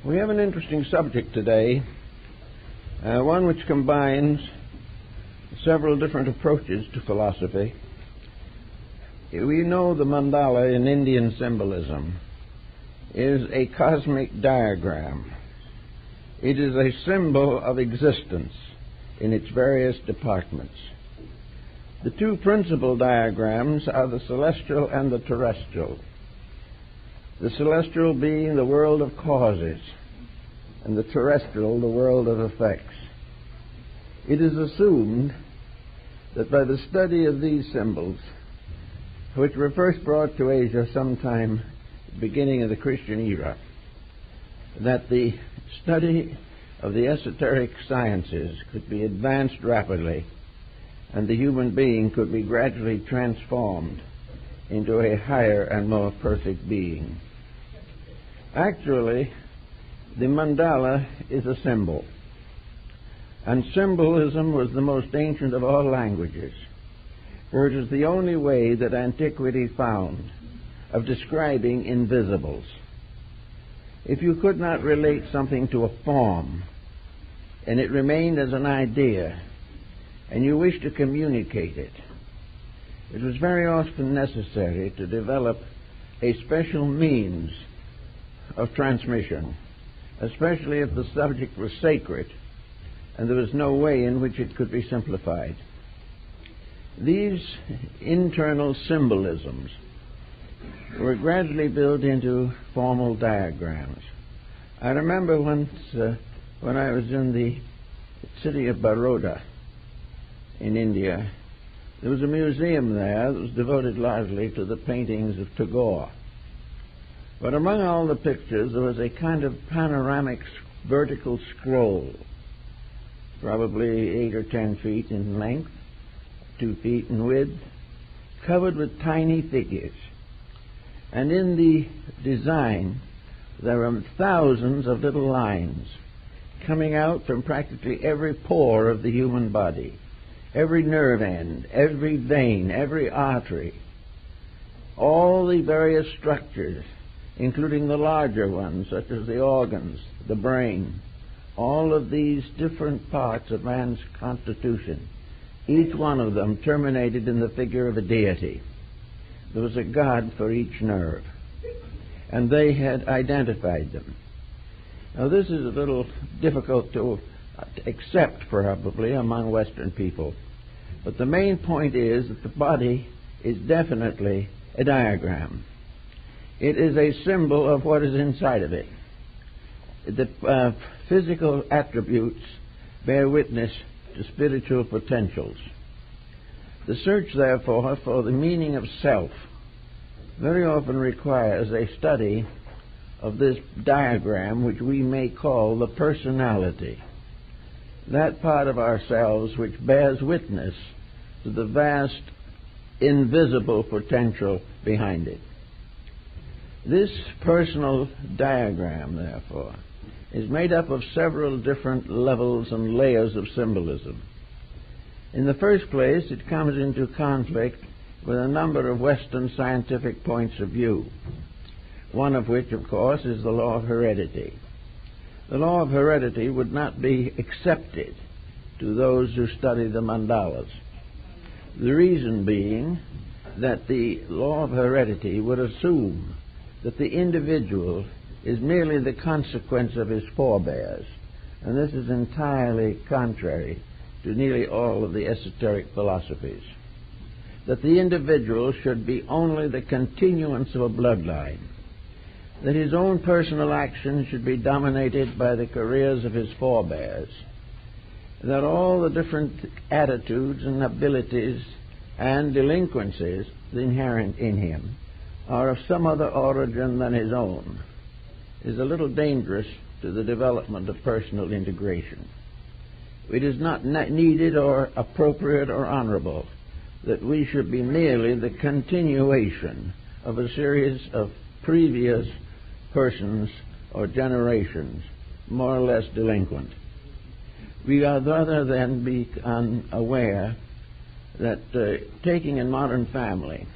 We have an interesting subject today, one which combines several different approaches to philosophy. We know the mandala in Indian symbolism is a cosmic diagram. It is a symbol of existence in its various departments. The two principal diagrams are the celestial and the terrestrial. The celestial being the world of causes, and the terrestrial the world of effects. It is assumed that by the study of these symbols, which were first brought to Asia sometime at the beginning of the Christian era, that the study of the esoteric sciences could be advanced rapidly, and the human being could be gradually transformed into a higher and more perfect being. Actually, the mandala is a symbol, and symbolism was the most ancient of all languages, for it is the only way that antiquity found of describing invisibles. If you could not relate something to a form, and it remained as an idea, and you wished to communicate it, it was very often necessary to develop a special means of transmission, especially if the subject was sacred and there was no way in which it could be simplified. These internal symbolisms were gradually built into formal diagrams. I remember once when I was in the city of Baroda in India, there was a museum there that was devoted largely to the paintings of Tagore. But among all the pictures, there was a kind of panoramic vertical scroll, probably 8 or 10 feet in length, 2 feet in width, covered with tiny figures. And in the design, there were thousands of little lines coming out from practically every pore of the human body, every nerve end, every vein, every artery, all the various structures, including the larger ones, such as the organs, the brain, all of these different parts of man's constitution, each one of them terminated in the figure of a deity. There was a god for each nerve, and they had identified them. Now, this is a little difficult to accept, probably, among Western people, but the main point is that the body is definitely a diagram. It is a symbol of what is inside of it. The physical attributes bear witness to spiritual potentials. The search, therefore, for the meaning of self very often requires a study of this diagram, which we may call the personality, that part of ourselves which bears witness to the vast invisible potential behind it. This personal diagram, therefore, is made up of several different levels and layers of symbolism. In the first place, it comes into conflict with a number of Western scientific points of view, one of which, of course, is the law of heredity. The law of heredity would not be accepted to those who study the mandalas. The reason being that the law of heredity would assume that the individual is merely the consequence of his forebears, and this is entirely contrary to nearly all of the esoteric philosophies. That the individual should be only the continuance of a bloodline, that his own personal action should be dominated by the careers of his forebears, that all the different attitudes and abilities and delinquencies inherent in him are of some other origin than his own, is a little dangerous to the development of personal integration. It is not needed or appropriate or honorable that we should be merely the continuation of a series of previous persons or generations, more or less delinquent. We are rather than be unaware that taking a modern family,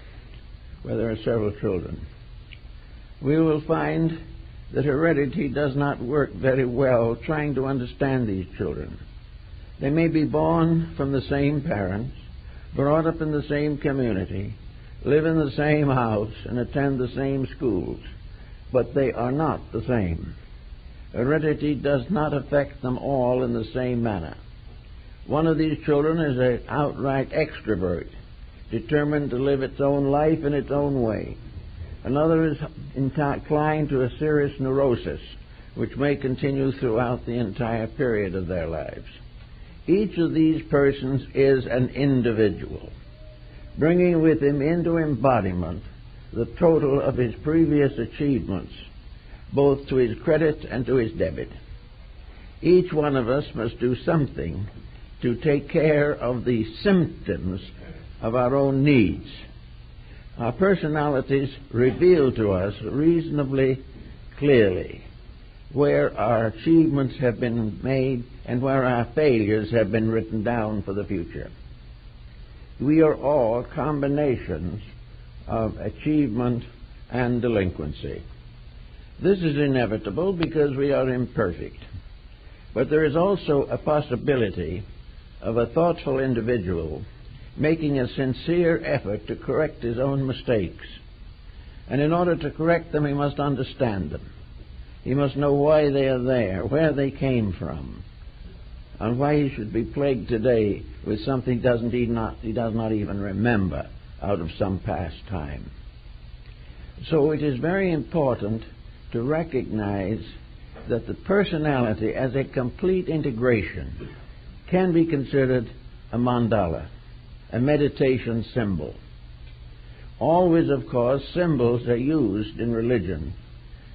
where there are several children, we will find that heredity does not work very well trying to understand these children. They may be born from the same parents, brought up in the same community, live in the same house, and attend the same schools, but they are not the same. Heredity does not affect them all in the same manner. One of these children is an outright extrovert, determined to live its own life in its own way. Another is inclined to a serious neurosis, which may continue throughout the entire period of their lives. Each of these persons is an individual, bringing with him into embodiment the total of his previous achievements, both to his credit and to his debit. Each one of us must do something to take care of the symptoms of our own needs. Our personalities reveal to us reasonably clearly where our achievements have been made and where our failures have been written down for the future. We are all combinations of achievement and delinquency. This is inevitable because we are imperfect. But there is also a possibility of a thoughtful individual making a sincere effort to correct his own mistakes. And in order to correct them, he must understand them. He must know why they are there, where they came from, and why he should be plagued today with something he does not even remember out of some past time. So it is very important to recognize that the personality as a complete integration can be considered a mandala, a meditation symbol. Always, of course, symbols are used in religion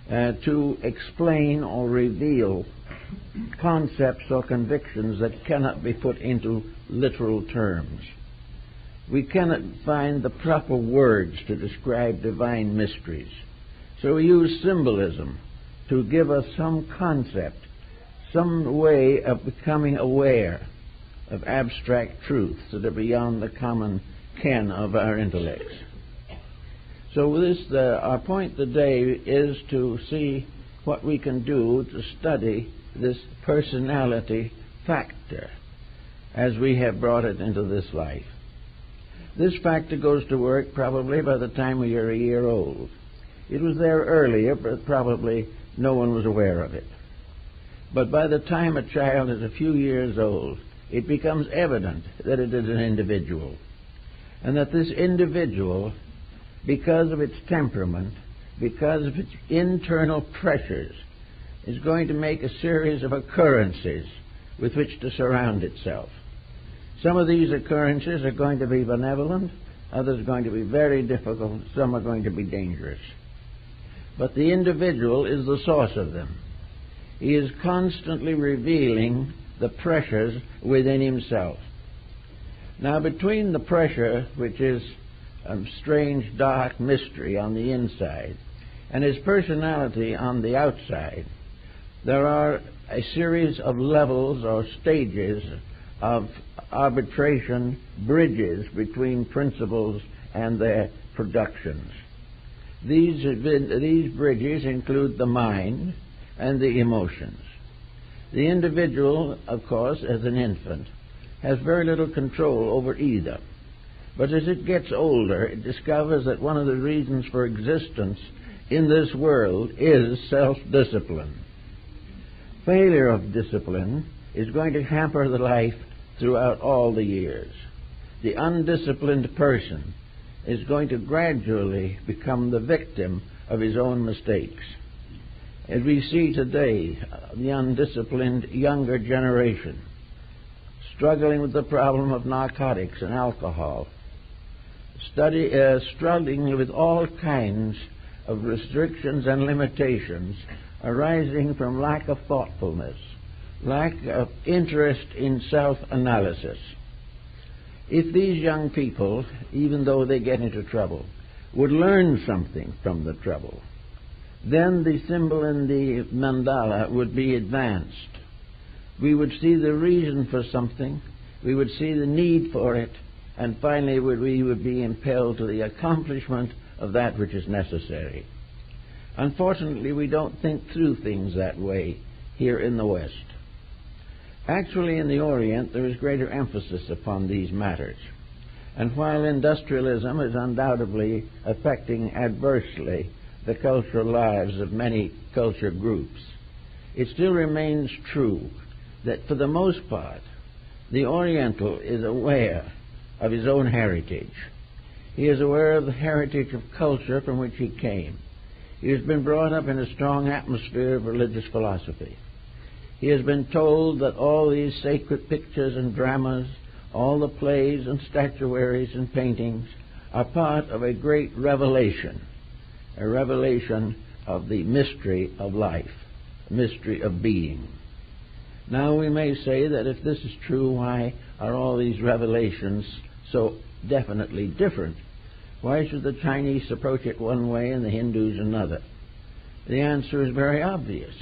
to explain or reveal concepts or convictions that cannot be put into literal terms. We cannot find the proper words to describe divine mysteries. So we use symbolism to give us some concept, some way of becoming aware of abstract truths that are beyond the common ken of our intellects. So our point today is to see what we can do to study this personality factor as we have brought it into this life. This factor goes to work probably by the time we are a year old. It was there earlier, but probably no one was aware of it. But by the time a child is a few years old, it becomes evident that it is an individual, and that this individual, because of its temperament, because of its internal pressures, is going to make a series of occurrences with which to surround itself. Some of these occurrences are going to be benevolent, others are going to be very difficult, some are going to be dangerous. But the individual is the source of them. He is constantly revealing the pressures within himself. Now, between the pressure, which is a strange, dark mystery on the inside, and his personality on the outside, there are a series of levels or stages of arbitration, bridges between principles and their productions. These bridges include the mind and the emotions. The individual, of course, as an infant, has very little control over either. But as it gets older, it discovers that one of the reasons for existence in this world is self-discipline. Failure of discipline is going to hamper the life throughout all the years. The undisciplined person is going to gradually become the victim of his own mistakes. As we see today, the undisciplined younger generation struggling with the problem of narcotics and alcohol, struggling with all kinds of restrictions and limitations arising from lack of thoughtfulness, lack of interest in self-analysis. If these young people, even though they get into trouble, would learn something from the trouble, then the symbol in the mandala would be advanced. We would see the reason for something, we would see the need for it, and finally we would be impelled to the accomplishment of that which is necessary. Unfortunately, we don't think through things that way here in the West. Actually, in the Orient, there is greater emphasis upon these matters. And while industrialism is undoubtedly affecting adversely the cultural lives of many culture groups, it still remains true that for the most part, the Oriental is aware of his own heritage. He is aware of the heritage of culture from which he came. He has been brought up in a strong atmosphere of religious philosophy. He has been told that all these sacred pictures and dramas, all the plays and statuaries and paintings are part of a great revelation, a revelation of the mystery of life, mystery of being. Now we may say that if this is true, why are all these revelations so definitely different? Why should the Chinese approach it one way and the Hindus another? The answer is very obvious.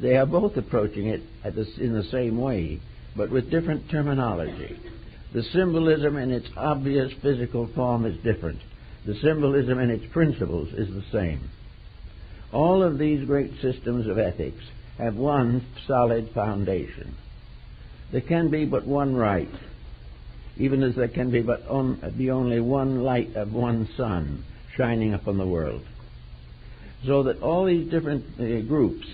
They are both approaching it in the same way, but with different terminology. The symbolism in its obvious physical form is different. The symbolism in its principles is the same. All of these great systems of ethics have one solid foundation. There can be but one right, even as there can be only one light of one sun shining upon the world. So that all these different groups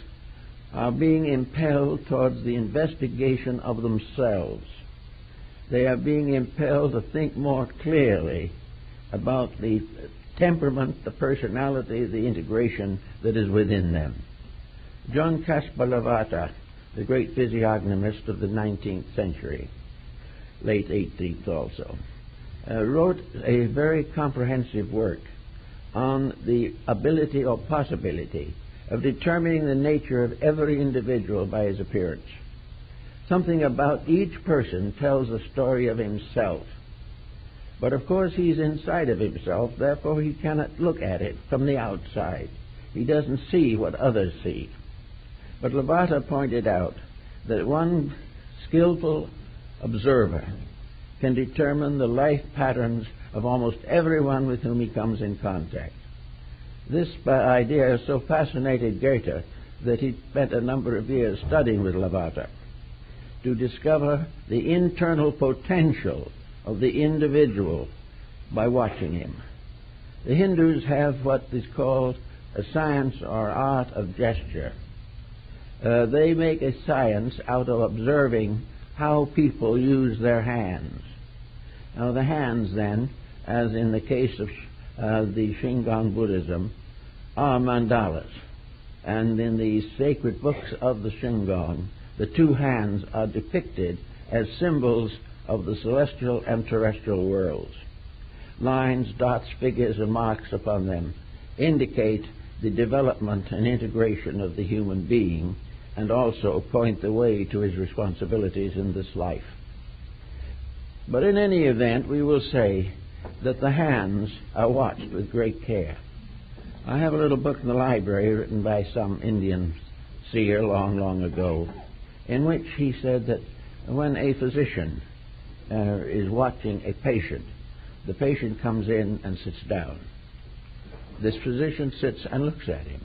are being impelled towards the investigation of themselves. They are being impelled to think more clearly about the temperament, the personality, the integration that is within them. John Caspar Lavater, the great physiognomist of the 19th century, late 18th also, wrote a very comprehensive work on the ability or possibility of determining the nature of every individual by his appearance. Something about each person tells a story of himself. But of course he's inside of himself, therefore he cannot look at it from the outside. He doesn't see what others see. But Lavater pointed out that one skillful observer can determine the life patterns of almost everyone with whom he comes in contact. This idea so fascinated Goethe that he spent a number of years studying with Lavater to discover the internal potential of the individual by watching him. The Hindus have what is called a science or art of gesture. They make a science out of observing how people use their hands. Now the hands then, as in the case of the Shingon Buddhism, are mandalas. And in the sacred books of the Shingon, the two hands are depicted as symbols of the celestial and terrestrial worlds. Lines, dots, figures, and marks upon them indicate the development and integration of the human being, and also point the way to his responsibilities in this life. But in any event, we will say that the hands are watched with great care. I have a little book in the library written by some Indian seer long, long ago, in which he said that when a physician is watching a patient, the patient comes in and sits down. This physician sits and looks at him.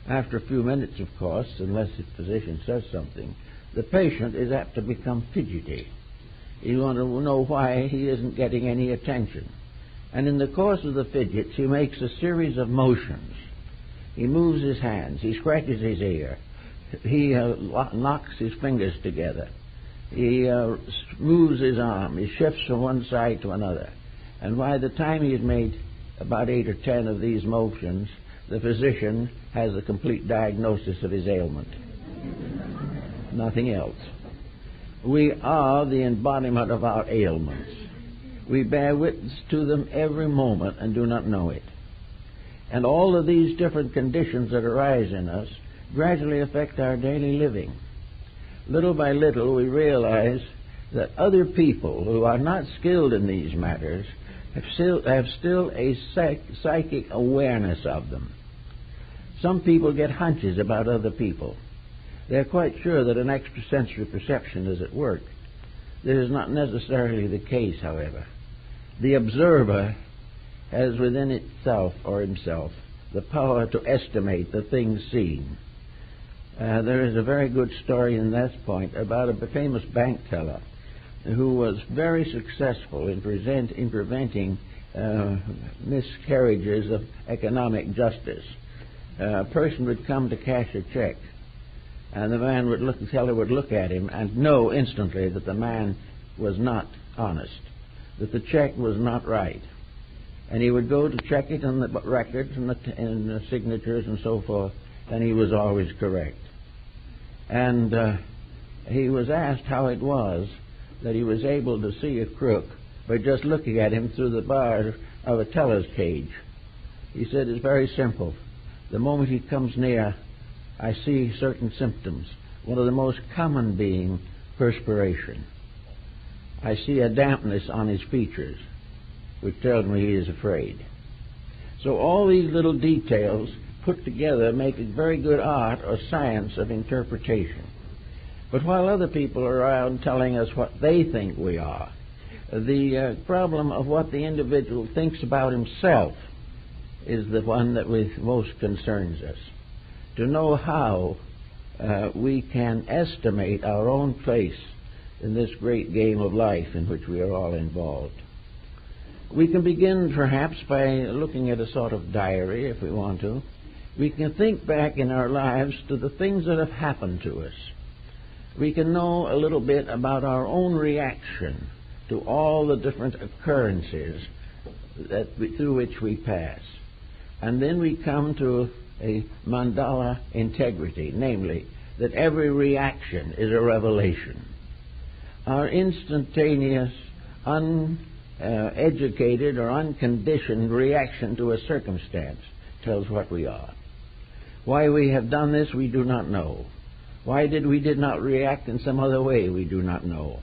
After a few minutes, of course, unless the physician says something, the patient is apt to become fidgety. You want to know why he isn't getting any attention. And in the course of the fidgets, he makes a series of motions. He moves his hands, he scratches his ear, he knocks his fingers together, he moves his arm, he shifts from one side to another. And by the time he has made about 8 or 10 of these motions, the physician has a complete diagnosis of his ailment. Nothing else. We are the embodiment of our ailments. We bear witness to them every moment and do not know it. And all of these different conditions that arise in us gradually affect our daily living. Little by little, we realize that other people who are not skilled in these matters have still a psychic awareness of them. Some people get hunches about other people. They're quite sure that an extrasensory perception is at work. This is not necessarily the case, however. The observer has within itself or himself the power to estimate the things seen. There is a very good story in this point about a famous bank teller who was very successful in preventing miscarriages of economic justice. A person would come to cash a check, and the teller would look at him and know instantly that the man was not honest, that the check was not right. And he would go to check it on the records and the signatures and so forth, and he was always correct. And he was asked how it was that he was able to see a crook by just looking at him through the bars of a teller's cage. He said, it's very simple. The moment he comes near, I see certain symptoms. One of the most common being perspiration. I see a dampness on his features, which tells me he is afraid. So all these little details put together make a very good art or science of interpretation. But while other people are around telling us what they think we are, the problem of what the individual thinks about himself is the one that most concerns us. To know how we can estimate our own place in this great game of life in which we are all involved. We can begin perhaps by looking at a sort of diary, if we want to. We can think back in our lives to the things that have happened to us. We can know a little bit about our own reaction to all the different occurrences through which we pass. And then we come to a Mandala integrity, namely, that every reaction is a revelation. Our instantaneous, uneducated or unconditioned reaction to a circumstance tells what we are. Why we have done this, we do not know. Why we did not react in some other way, we do not know.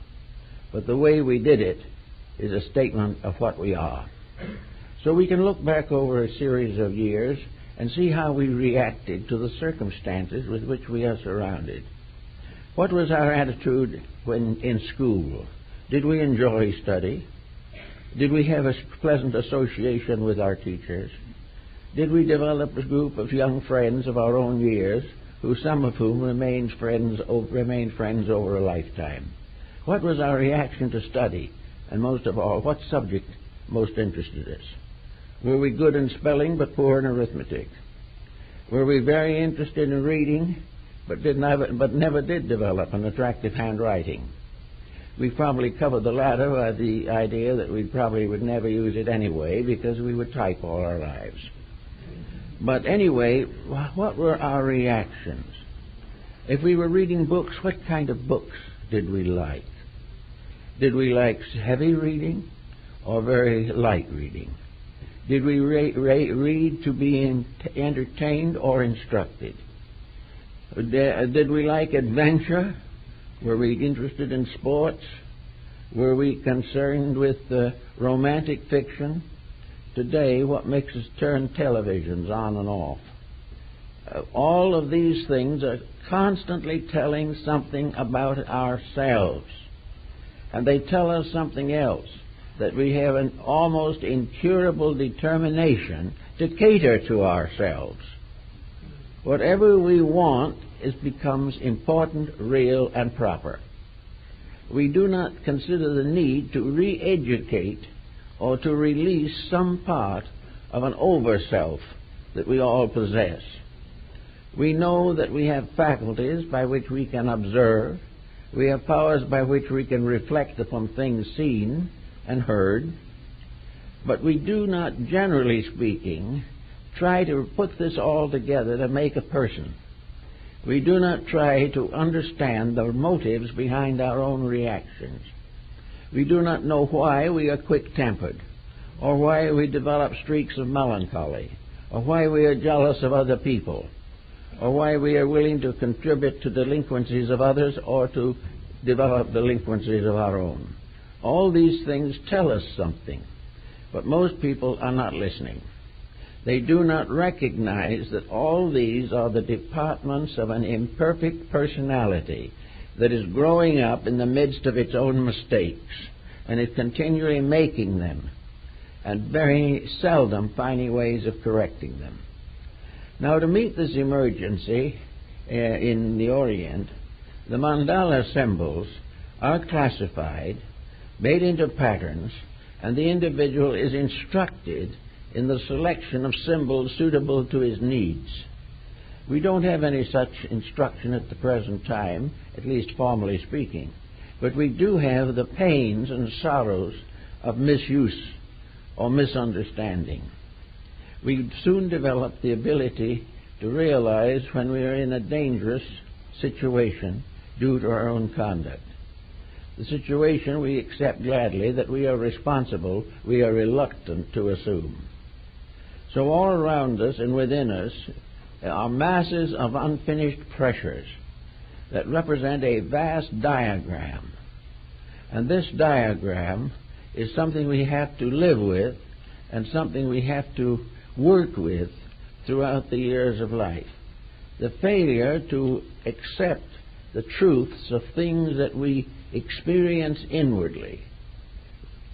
But the way we did it is a statement of what we are. So we can look back over a series of years and see how we reacted to the circumstances with which we are surrounded. What was our attitude when in school? Did we enjoy study? Did we have a pleasant association with our teachers? Did we develop a group of young friends of our own years, some of whom remained friends over a lifetime? What was our reaction to study? And most of all, what subject most interested us? Were we good in spelling but poor in arithmetic? Were we very interested in reading but never did develop an attractive handwriting? We probably covered the latter by the idea that we probably would never use it anyway because we would type all our lives. But anyway, what were our reactions? If we were reading books, what kind of books did we like? Did we like heavy reading or very light reading? Did we read to be entertained or instructed? Did we like adventure? Were we interested in sports? Were we concerned with romantic fiction? Today, what makes us turn televisions on and off? All of these things are constantly telling something about ourselves. And they tell us something else, that we have an almost incurable determination to cater to ourselves. Whatever we want becomes important, real, and proper. We do not consider the need to re-educate or to release some part of an over-self that we all possess. We know that we have faculties by which we can observe. We have powers by which we can reflect upon things seen and heard. But we do not, generally speaking, try to put this all together to make a person. We do not try to understand the motives behind our own reactions. We do not know why we are quick-tempered, or why we develop streaks of melancholy, or why we are jealous of other people, or why we are willing to contribute to delinquencies of others or to develop delinquencies of our own. All these things tell us something, but most people are not listening. They do not recognize that all these are the departments of an imperfect personality that is growing up in the midst of its own mistakes, and is continually making them, and very seldom finding ways of correcting them. Now, to meet this emergency in the Orient, the mandala symbols are classified, made into patterns, and the individual is instructed in the selection of symbols suitable to his needs. We don't have any such instruction at the present time, at least formally speaking, but we do have the pains and sorrows of misuse or misunderstanding. We soon develop the ability to realize when we are in a dangerous situation due to our own conduct. The situation we accept gladly, that we are responsible, we are reluctant to assume. So all around us and within us are masses of unfinished pressures that represent a vast diagram. And this diagram is something we have to live with and something we have to work with throughout the years of life. The failure to accept the truths of things that we experience inwardly.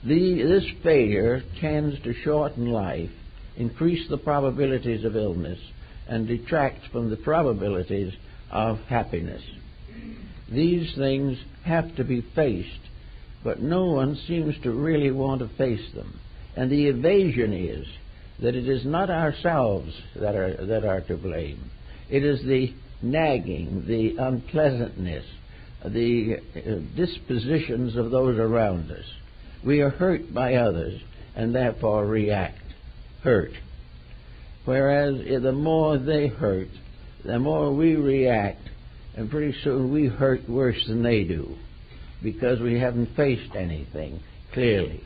This failure tends to shorten life, increase the probabilities of illness, and detract from the probabilities of happiness. These things have to be faced, but no one seems to really want to face them. And the evasion is that it is not ourselves that are to blame. It is the nagging, the unpleasantness, the dispositions of those around us. We are hurt by others and therefore react, hurt. Whereas the more they hurt, the more we react, and pretty soon we hurt worse than they do because we haven't faced anything clearly.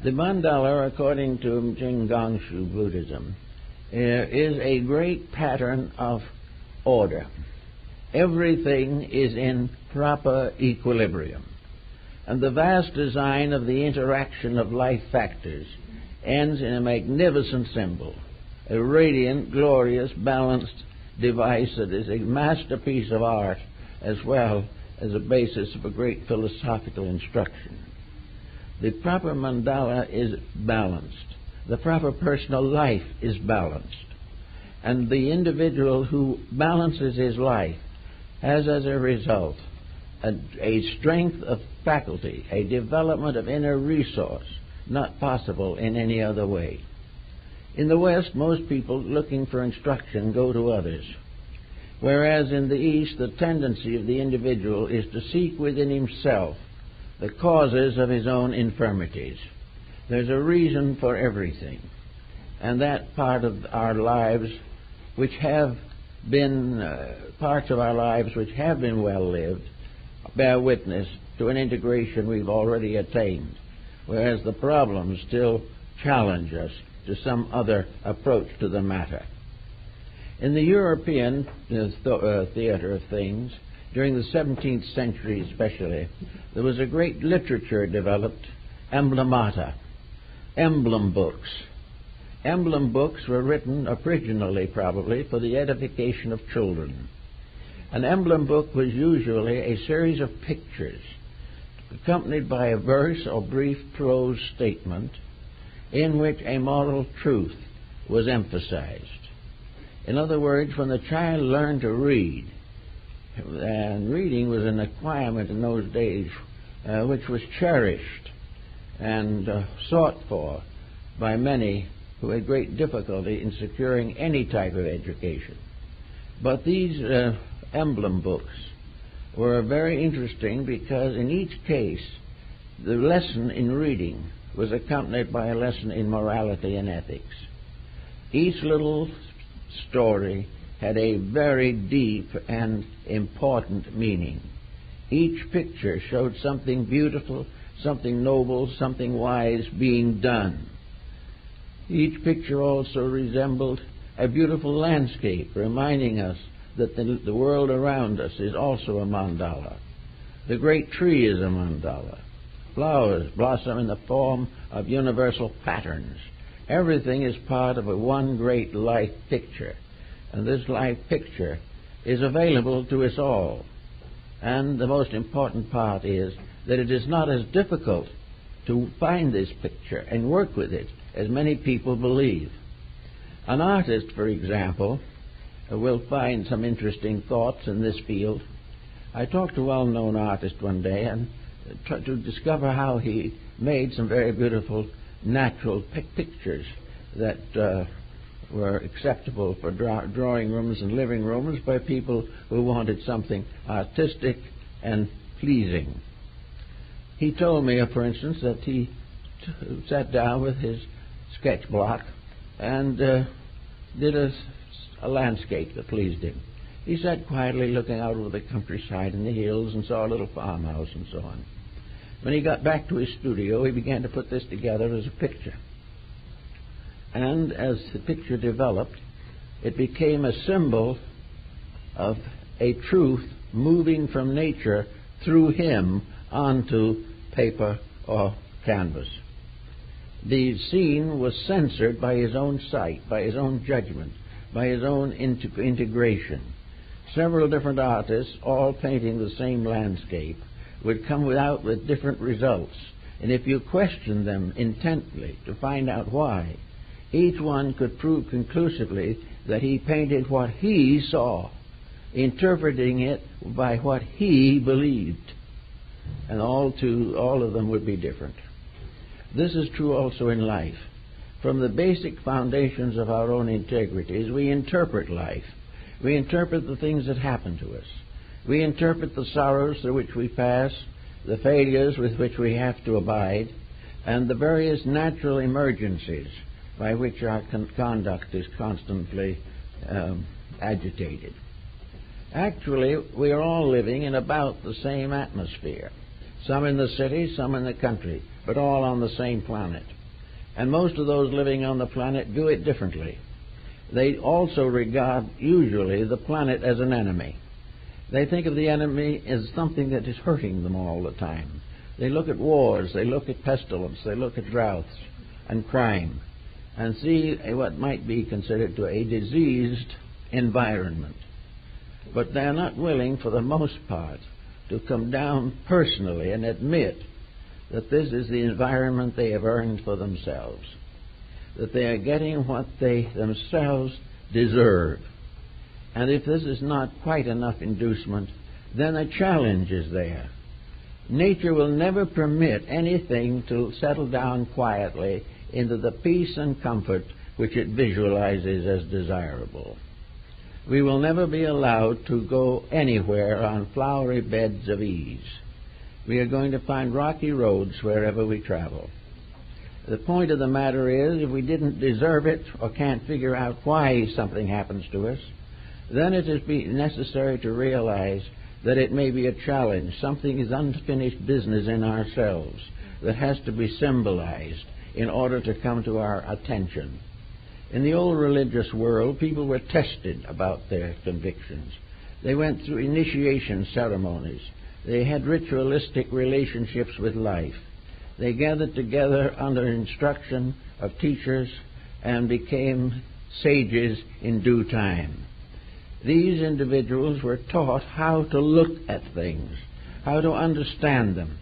The mandala, according to Jinggangshu Buddhism, is a great pattern of order. Everything is in proper equilibrium. And the vast design of the interaction of life factors ends in a magnificent symbol, a radiant, glorious, balanced device that is a masterpiece of art as well as a basis of a great philosophical instruction. The proper mandala is balanced. The proper personal life is balanced. And the individual who balances his life has as a result a strength of faculty, a development of inner resource, not possible in any other way. In the West, most people looking for instruction go to others, whereas in the East, the tendency of the individual is to seek within himself the causes of his own infirmities. There's a reason for everything, and that part of our lives which have been parts of our lives which have been well lived bear witness to an integration we've already attained, whereas the problems still challenge us to some other approach to the matter. In the European theater of things, during the 17th century especially, there was a great literature developed, emblemata, emblem books. Emblem books were written originally, probably, for the edification of children. An emblem book was usually a series of pictures accompanied by a verse or brief prose statement in which a moral truth was emphasized. In other words, when the child learned to read, and reading was an acquirement in those days which was cherished and sought for by many who had great difficulty in securing any type of education. But these emblem books were very interesting because in each case the lesson in reading was accompanied by a lesson in morality and ethics. Each little story had a very deep and important meaning. Each picture showed something beautiful, something noble, something wise being done. Each picture also resembled a beautiful landscape, reminding us that the world around us is also a mandala. The great tree is a mandala. Flowers blossom in the form of universal patterns. Everything is part of one great life picture, and this life picture is available to us all. And the most important part is that it is not as difficult to find this picture and work with it as many people believe. An artist, for example, will find some interesting thoughts in this field. I talked to a well-known artist one day and tried to discover how he made some very beautiful natural pictures that were acceptable for drawing rooms and living rooms by people who wanted something artistic and pleasing. He told me, for instance, that he sat down with his sketch block and did a landscape that pleased him. He sat quietly looking out over the countryside and the hills and saw a little farmhouse and so on. When he got back to his studio, he began to put this together as a picture. And as the picture developed, it became a symbol of a truth moving from nature through him onto paper or canvas. The scene was censored by his own sight, by his own judgment, by his own integration. Several different artists, all painting the same landscape, would come out with different results. And if you questioned them intently to find out why, each one could prove conclusively that he painted what he saw, interpreting it by what he believed. And all of them would be different. This is true also in life. From the basic foundations of our own integrities, we interpret life. We interpret the things that happen to us. We interpret the sorrows through which we pass, the failures with which we have to abide, and the various natural emergencies by which our conduct is constantly agitated. Actually, we are all living in about the same atmosphere. Some in the city, some in the country, but all on the same planet. And most of those living on the planet do it differently. They also regard, usually, the planet as an enemy. They think of the enemy as something that is hurting them all the time. They look at wars, they look at pestilence, they look at droughts and crime, and see what might be considered to a diseased environment. But they're not willing, for the most part, to come down personally and admit that this is the environment they have earned for themselves, that they are getting what they themselves deserve. And if this is not quite enough inducement, then a challenge is there. Nature will never permit anything to settle down quietly into the peace and comfort which it visualizes as desirable. We will never be allowed to go anywhere on flowery beds of ease. We are going to find rocky roads wherever we travel. The point of the matter is, if we didn't deserve it or can't figure out why something happens to us, then it is necessary to realize that it may be a challenge. Something is unfinished business in ourselves that has to be symbolized in order to come to our attention. In the old religious world, people were tested about their convictions. They went through initiation ceremonies. They had ritualistic relationships with life. They gathered together under instruction of teachers and became sages in due time. These individuals were taught how to look at things, how to understand them,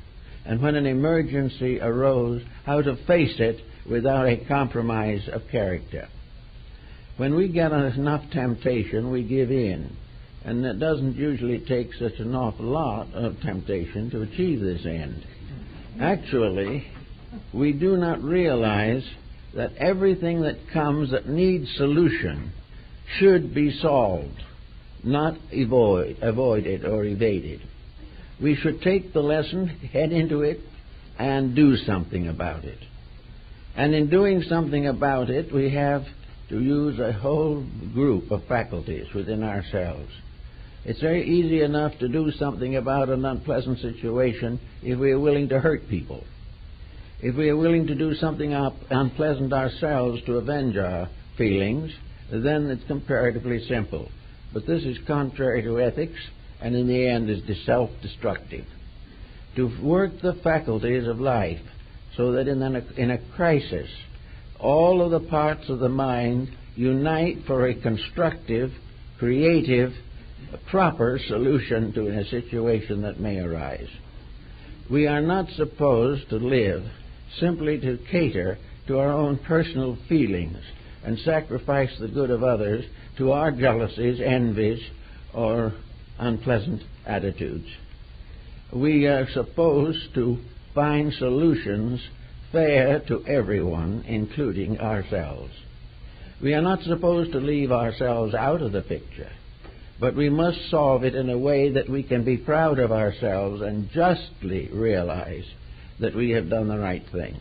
and when an emergency arose, how to face it without a compromise of character. When we get enough temptation, we give in, and it doesn't usually take such an awful lot of temptation to achieve this end. Actually, we do not realize that everything that comes that needs solution should be solved, not avoided or evaded. We should take the lesson, head into it, and do something about it. And in doing something about it, we have to use a whole group of faculties within ourselves. It's very easy enough to do something about an unpleasant situation if we are willing to hurt people. If we are willing to do something unpleasant ourselves to avenge our feelings, then it's comparatively simple. But this is contrary to ethics, and in the end is self-destructive. To work the faculties of life so that in a crisis, all of the parts of the mind unite for a constructive, creative, proper solution to a situation that may arise. We are not supposed to live simply to cater to our own personal feelings, and sacrifice the good of others to our jealousies, envies, or unpleasant attitudes. We are supposed to find solutions fair to everyone, including ourselves. We are not supposed to leave ourselves out of the picture, but we must solve it in a way that we can be proud of ourselves and justly realize that we have done the right thing.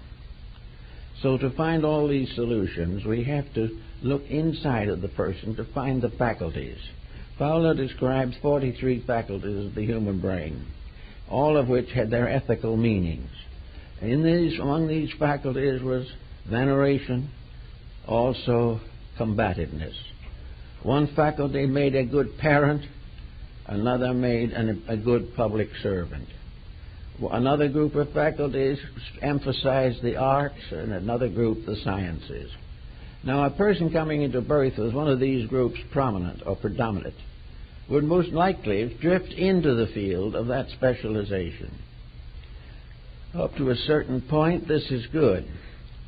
So to find all these solutions, we have to look inside of the person to find the faculties. Fowler describes 43 faculties of the human brain, all of which had their ethical meanings. Among these faculties was veneration, also combativeness. One faculty made a good parent, another made a good public servant. Another group of faculties emphasized the arts, and another group the sciences. Now, a person coming into birth with one of these groups prominent or predominant would most likely drift into the field of that specialization. Up to a certain point, this is good,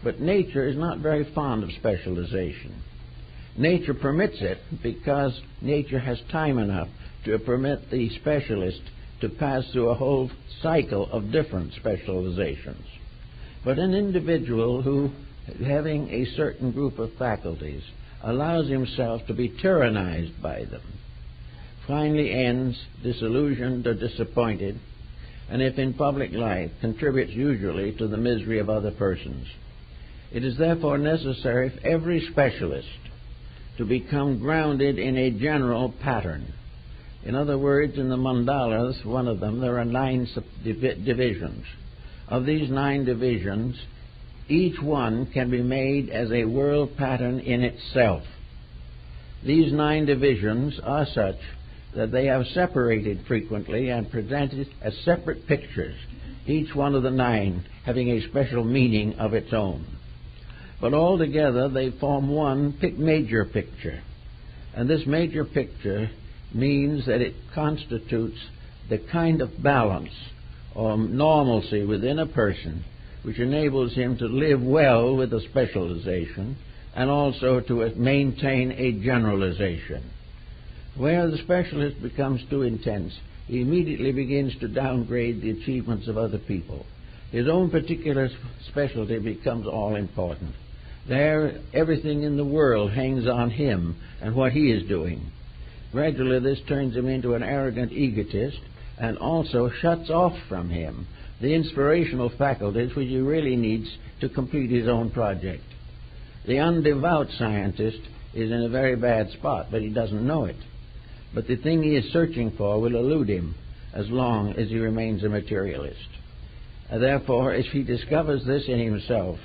but nature is not very fond of specialization. Nature permits it because nature has time enough to permit the specialist to pass through a whole cycle of different specializations. But an individual who, having a certain group of faculties, allows himself to be tyrannized by them, finally ends disillusioned or disappointed, and if in public life, contributes usually to the misery of other persons. It is therefore necessary for every specialist to become grounded in a general pattern. In other words, in the mandalas, one of them, there are 9 divisions. Of these 9 divisions, each one can be made as a world pattern in itself. These 9 divisions are such that they are separated frequently and presented as separate pictures, each one of the 9 having a special meaning of its own. But altogether they form one major picture, and this major picture means that it constitutes the kind of balance or normalcy within a person which enables him to live well with a specialization and also to maintain a generalization. Where the specialist becomes too intense, he immediately begins to downgrade the achievements of other people. His own particular specialty becomes all important. There, everything in the world hangs on him and what he is doing. Gradually, this turns him into an arrogant egotist and also shuts off from him the inspirational faculties which he really needs to complete his own project. The undevout scientist is in a very bad spot, but he doesn't know it. But the thing he is searching for will elude him as long as he remains a materialist. Therefore, if he discovers this in himself,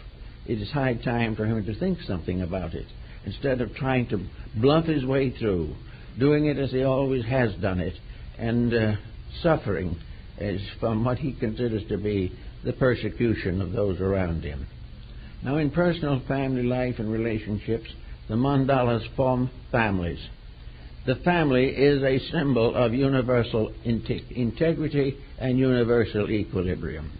it is high time for him to think something about it, instead of trying to bluff his way through, doing it as he always has done it, and suffering as from what he considers to be the persecution of those around him. Now, in personal family life and relationships, the mandalas form families. The family is a symbol of universal integrity and universal equilibrium.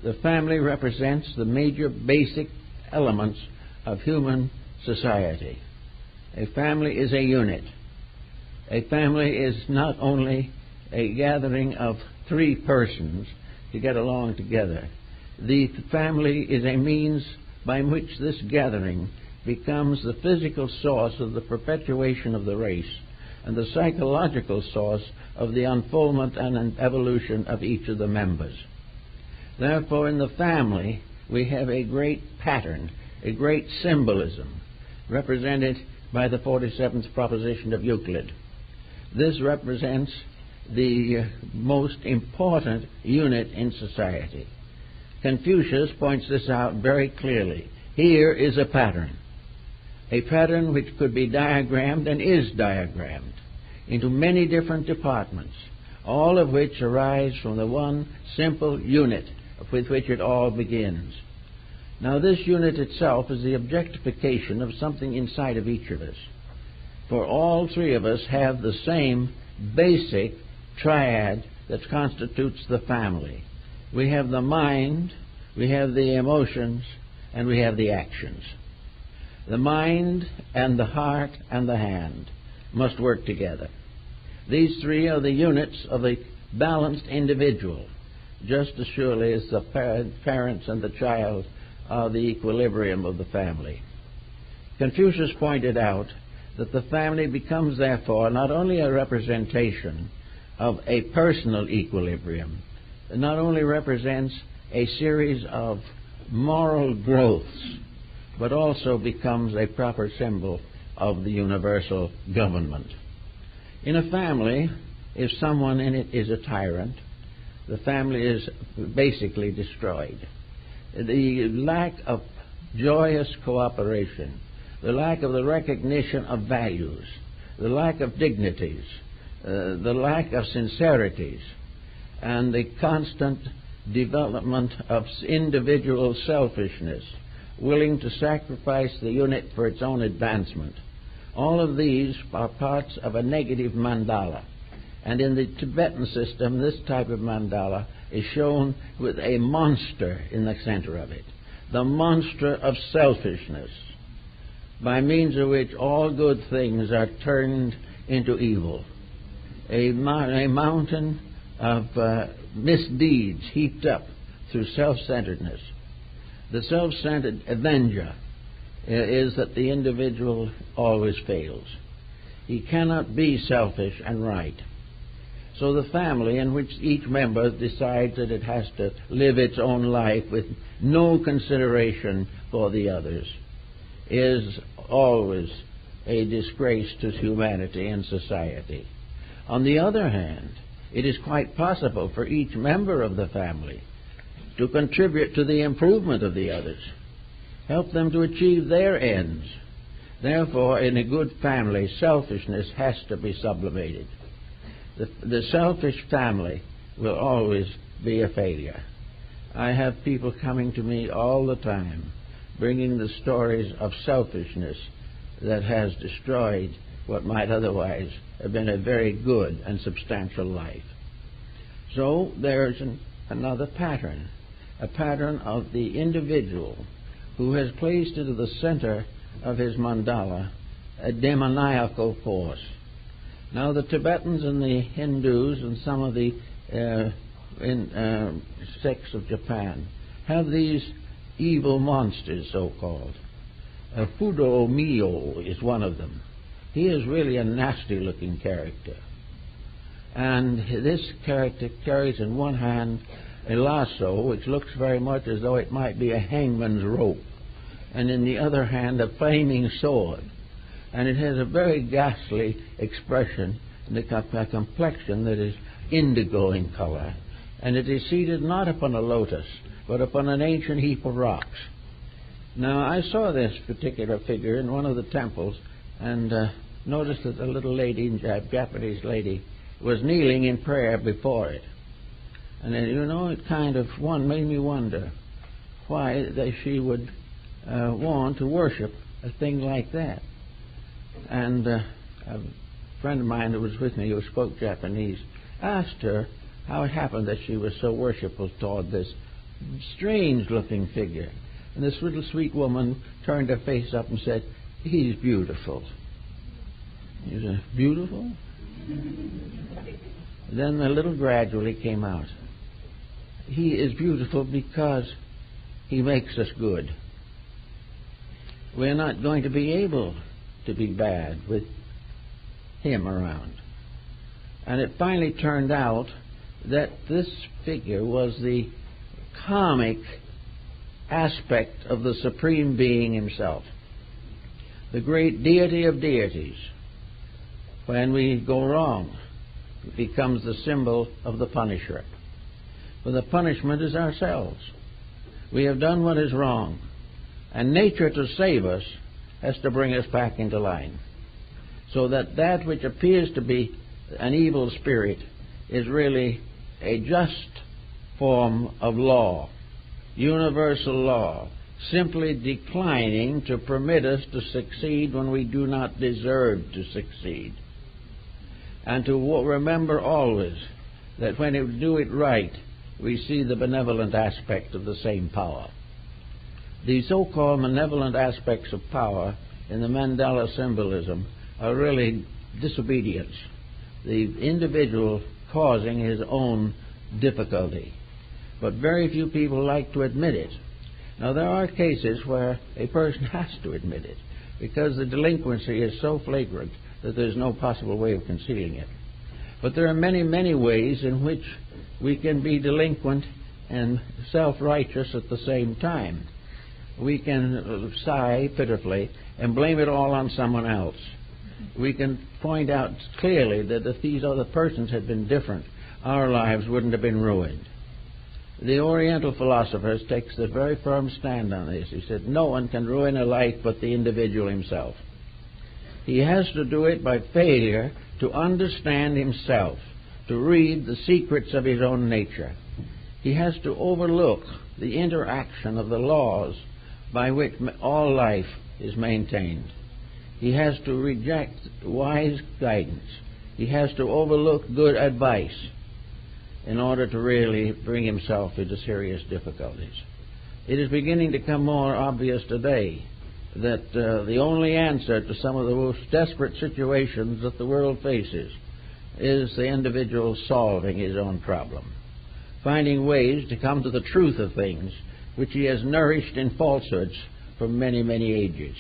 The family represents the major basic elements of human society. A family is a unit. A family is not only a gathering of 3 persons to get along together. The family is a means by which this gathering becomes the physical source of the perpetuation of the race and the psychological source of the unfoldment and evolution of each of the members. Therefore, in the family, we have a great pattern, a great symbolism, represented by the 47th proposition of Euclid. This represents the most important unit in society. Confucius points this out very clearly. Here is a pattern which could be diagrammed and is diagrammed into many different departments, all of which arise from the one simple unit with which it all begins. Now, this unit itself is the objectification of something inside of each of us. For all 3 of us have the same basic triad that constitutes the family. We have the mind, we have the emotions, and we have the actions. The mind and the heart and the hand must work together. These three are the units of a balanced individual, just as surely as the parents and the child are the equilibrium of the family. Confucius pointed out that the family becomes, therefore, not only a representation of a personal equilibrium, it not only represents a series of moral growths, but also becomes a proper symbol of the universal government. In a family, if someone in it is a tyrant, the family is basically destroyed. The lack of joyous cooperation, the lack of the recognition of values, the lack of dignities, the lack of sincerities, and the constant development of individual selfishness, willing to sacrifice the unit for its own advancement. All of these are parts of a negative mandala. And in the Tibetan system, this type of mandala is shown with a monster in the center of it, the monster of selfishness, by means of which all good things are turned into evil. A mountain of misdeeds heaped up through self-centeredness. The self-centered avenger is that the individual always fails. He cannot be selfish and right. So the family, in which each member decides that it has to live its own life with no consideration for the others, is always a disgrace to humanity and society. On the other hand, it is quite possible for each member of the family to contribute to the improvement of the others, help them to achieve their ends. Therefore, in a good family, selfishness has to be sublimated. The selfish family will always be a failure. I have people coming to me all the time, bringing the stories of selfishness that has destroyed what might otherwise have been a very good and substantial life. So there's another pattern, a pattern of the individual who has placed into the center of his mandala a demoniacal force. Now the Tibetans and the Hindus and some of the sects of Japan have these evil monsters, so-called. Fudo Mio is one of them. He is really a nasty-looking character. And this character carries in one hand a lasso, which looks very much as though it might be a hangman's rope, and in the other hand a flaming sword. And it has a very ghastly expression, and a complexion that is indigo in color. And it is seated not upon a lotus, but upon an ancient heap of rocks. Now, I saw this particular figure in one of the temples, and noticed that the little lady, Japanese lady, was kneeling in prayer before it. And then, it kind of made me wonder why she would want to worship a thing like that. And a friend of mine who was with me, who spoke Japanese, asked her how it happened that she was so worshipful toward this strange-looking figure. And this little sweet woman turned her face up and said, "He's beautiful." He said, "Beautiful?" Then a little gradually came out. He is beautiful because he makes us good. We're not going to be able to be bad with him around. And it finally turned out that this figure was the comic aspect of the Supreme Being himself, the great deity of deities. When we go wrong, it becomes the symbol of the punisher. For the punishment is ourselves. We have done what is wrong, and nature, to save us, has to bring us back into line, so that which appears to be an evil spirit is really a just form of law, universal law, simply declining to permit us to succeed when we do not deserve to succeed. And to remember always that when we do it right, we see the benevolent aspect of the same power. The so-called malevolent aspects of power in the Mandala symbolism are really disobedience, the individual causing his own difficulty. But very few people like to admit it. Now, there are cases where a person has to admit it because the delinquency is so flagrant that there's no possible way of concealing it. But there are many, many ways in which we can be delinquent and self-righteous at the same time. We can sigh pitifully and blame it all on someone else. We can point out clearly that if these other persons had been different, our lives wouldn't have been ruined. The Oriental philosophers takes a very firm stand on this. He said, no one can ruin a life but the individual himself. He has to do it by failure to understand himself, to read the secrets of his own nature. He has to overlook the interaction of the laws by which all life is maintained. He has to reject wise guidance. He has to overlook good advice in order to really bring himself into serious difficulties. It is beginning to become more obvious today that the only answer to some of the most desperate situations that the world faces is the individual solving his own problem, finding ways to come to the truth of things which he has nourished in falsehoods for many, many ages.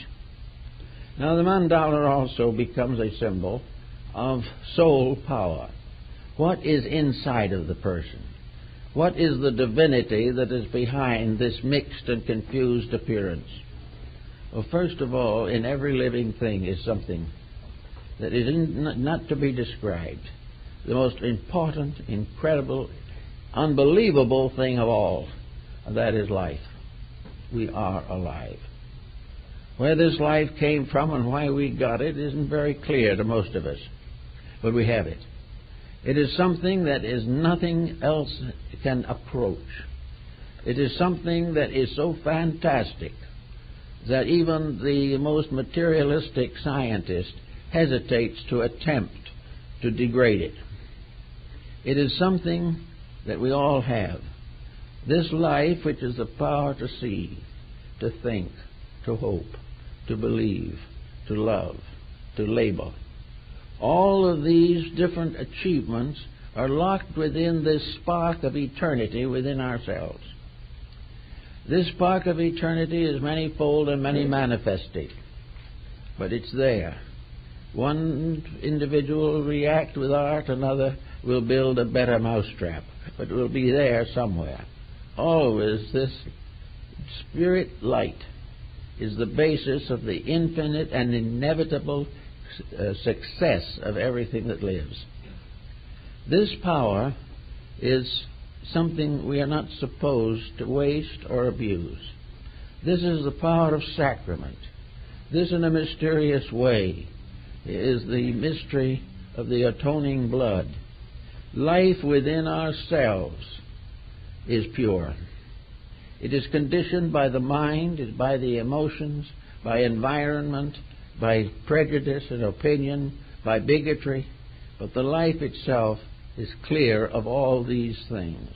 Now, the mandala also becomes a symbol of soul power. What is inside of the person? What is the divinity that is behind this mixed and confused appearance? Well, first of all, in every living thing is something that is not to be described. The most important, incredible, unbelievable thing of all, and that is life. We are alive. Where this life came from and why we got it isn't very clear to most of us, but we have it. It is something that is nothing else can approach. It is something that is so fantastic that even the most materialistic scientist hesitates to attempt to degrade it. It is something that we all have. This life, which is the power to see, to think, to hope, to believe, to love, to labor. All of these different achievements are locked within this spark of eternity within ourselves. This spark of eternity is manifold and many manifested, but it's there. One individual will react with art, another will build a better mousetrap, but it will be there somewhere. Always this spirit light is the basis of the infinite and inevitable success of everything that lives. This power is something we are not supposed to waste or abuse. This is the power of sacrament. This, in a mysterious way, is the mystery of the atoning blood. Life within ourselves is pure. It is conditioned by the mind, by the emotions, by environment, by prejudice and opinion, by bigotry, but the life itself is clear of all these things.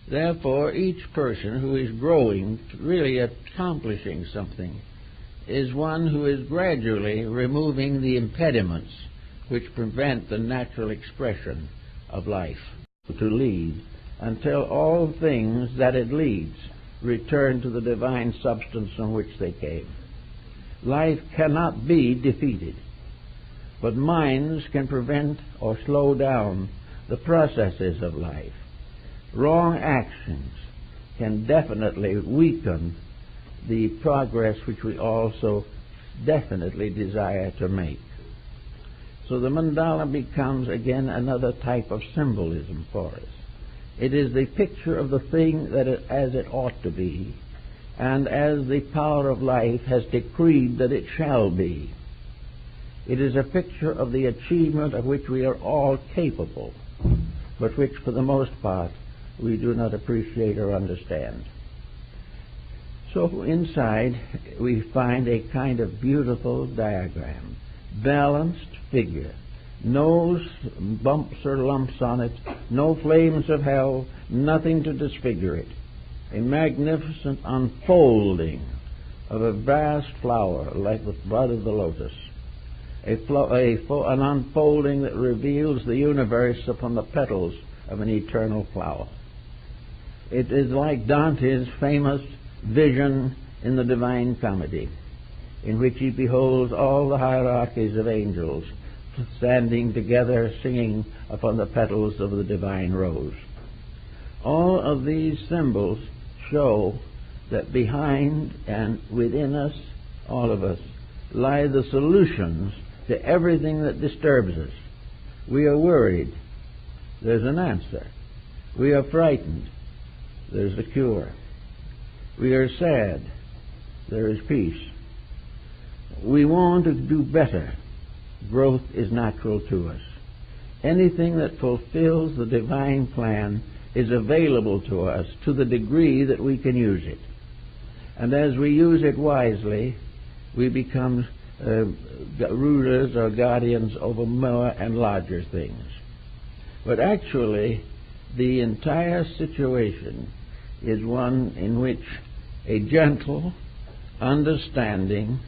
Therefore, each person who is growing, really accomplishing something, is one who is gradually removing the impediments which prevent the natural expression of life to lead until all things that it leads return to the divine substance from which they came. Life cannot be defeated, but minds can prevent or slow down the processes of life. Wrong actions can definitely weaken the progress which we also definitely desire to make. So the mandala becomes again another type of symbolism for us. It is the picture of the thing that as it ought to be, and as the power of life has decreed that it shall be. It is a picture of the achievement of which we are all capable, but which for the most part we do not appreciate or understand. So inside we find a kind of beautiful diagram, balanced figure, no bumps or lumps on it, no flames of hell, nothing to disfigure it. a magnificent unfolding of a vast flower like the bud of the lotus, an unfolding that reveals the universe upon the petals of an eternal flower. It is like Dante's famous vision in the Divine Comedy, in which he beholds all the hierarchies of angels standing together singing upon the petals of the divine rose. All of these symbols show that behind and within us, all of us, lie the solutions to everything that disturbs us. We are worried. There's an answer. We are frightened. There's a cure. We are sad. There is peace. We want to do better. Growth is natural to us. Anything that fulfills the divine plan is available to us to the degree that we can use it. And as we use it wisely, we become rulers or guardians over more and larger things. But actually, the entire situation is one in which a gentle understanding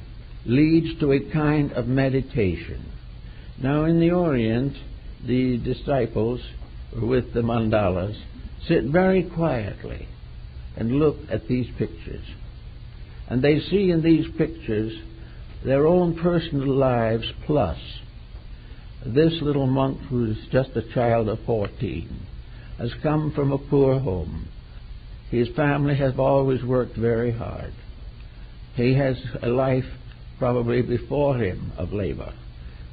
leads to a kind of meditation. Now, in the Orient, the disciples with the mandalas sit very quietly and look at these pictures. And they see in these pictures their own personal lives plus this little monk, who's just a child of 14, has come from a poor home. His family has always worked very hard. He has a life probably before him of labor,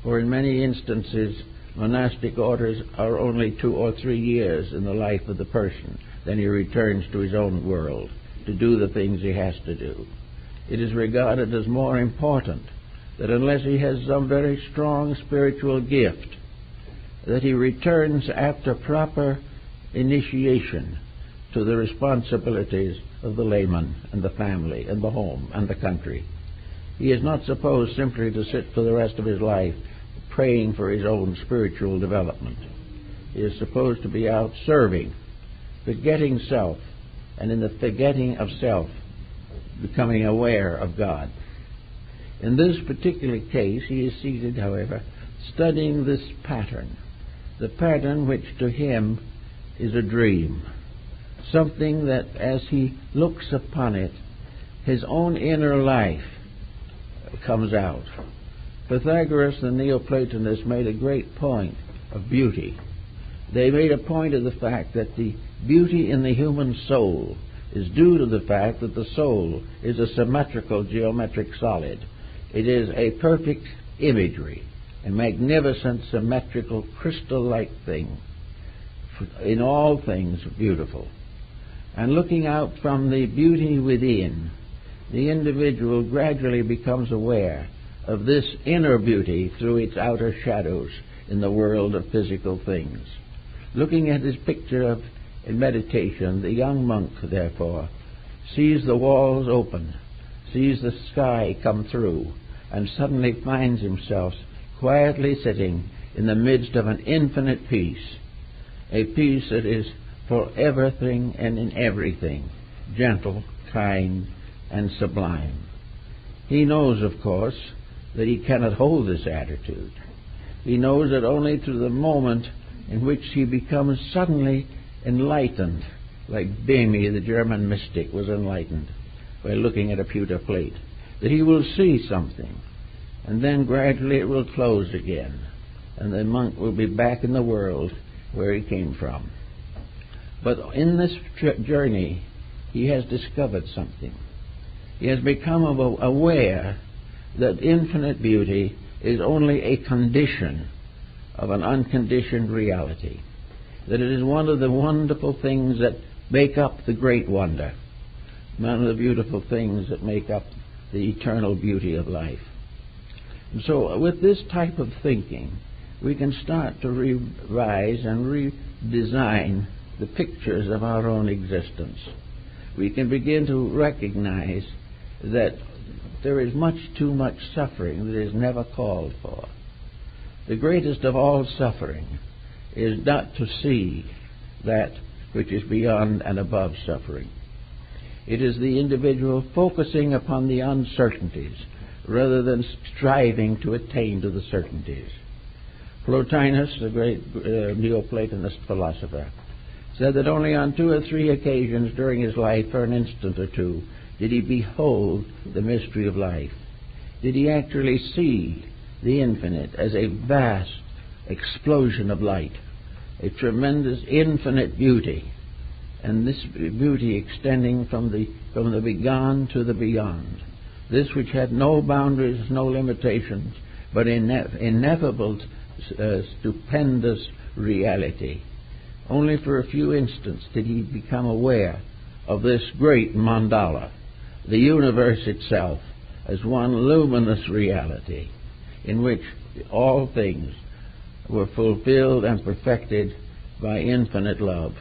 for in many instances monastic orders are only 2 or 3 years in the life of the person. Then he returns to his own world to do the things he has to do. It is regarded as more important that unless he has some very strong spiritual gift, that he returns after proper initiation to the responsibilities of the layman and the family and the home and the country. He is not supposed simply to sit for the rest of his life praying for his own spiritual development. He is supposed to be out serving, forgetting self, and in the forgetting of self, becoming aware of God. In this particular case, he is seated, however, studying this pattern, the pattern which to him is a dream, something that as he looks upon it, his own inner life comes out. Pythagoras, the Neoplatonists, made a great point of beauty. They made a point of the fact that the beauty in the human soul is due to the fact that the soul is a symmetrical geometric solid. It is a perfect imagery, a magnificent symmetrical crystal-like thing, in all things beautiful. And looking out from the beauty within, the individual gradually becomes aware of this inner beauty through its outer shadows in the world of physical things. Looking at his picture in meditation, the young monk, therefore, sees the walls open, sees the sky come through, and suddenly finds himself quietly sitting in the midst of an infinite peace, a peace that is for everything and in everything, gentle, kind, and sublime. He knows, of course, that he cannot hold this attitude. He knows that only through the moment in which he becomes suddenly enlightened, like Bemi, the German mystic, was enlightened by looking at a pewter plate, that he will see something, and then gradually it will close again, and the monk will be back in the world where he came from. But in this journey, he has discovered something. He has become aware that infinite beauty is only a condition of an unconditioned reality, that it is one of the wonderful things that make up the great wonder, one of the beautiful things that make up the eternal beauty of life. And so with this type of thinking, we can start to revise and redesign the pictures of our own existence. We can begin to recognize that there is much too much suffering that is never called for. The greatest of all suffering is not to see that which is beyond and above suffering. It is the individual focusing upon the uncertainties rather than striving to attain to the certainties. Plotinus, the great Neoplatonist philosopher, said that only on 2 or 3 occasions during his life, for an instant or two, did he behold the mystery of life. Did he actually see the infinite as a vast explosion of light, a tremendous infinite beauty, and this beauty extending from the begun to the beyond, this which had no boundaries, no limitations, but ineffable, stupendous reality. Only for a few instants did he become aware of this great mandala, the universe itself, as one luminous reality in which all things were fulfilled and perfected by infinite love.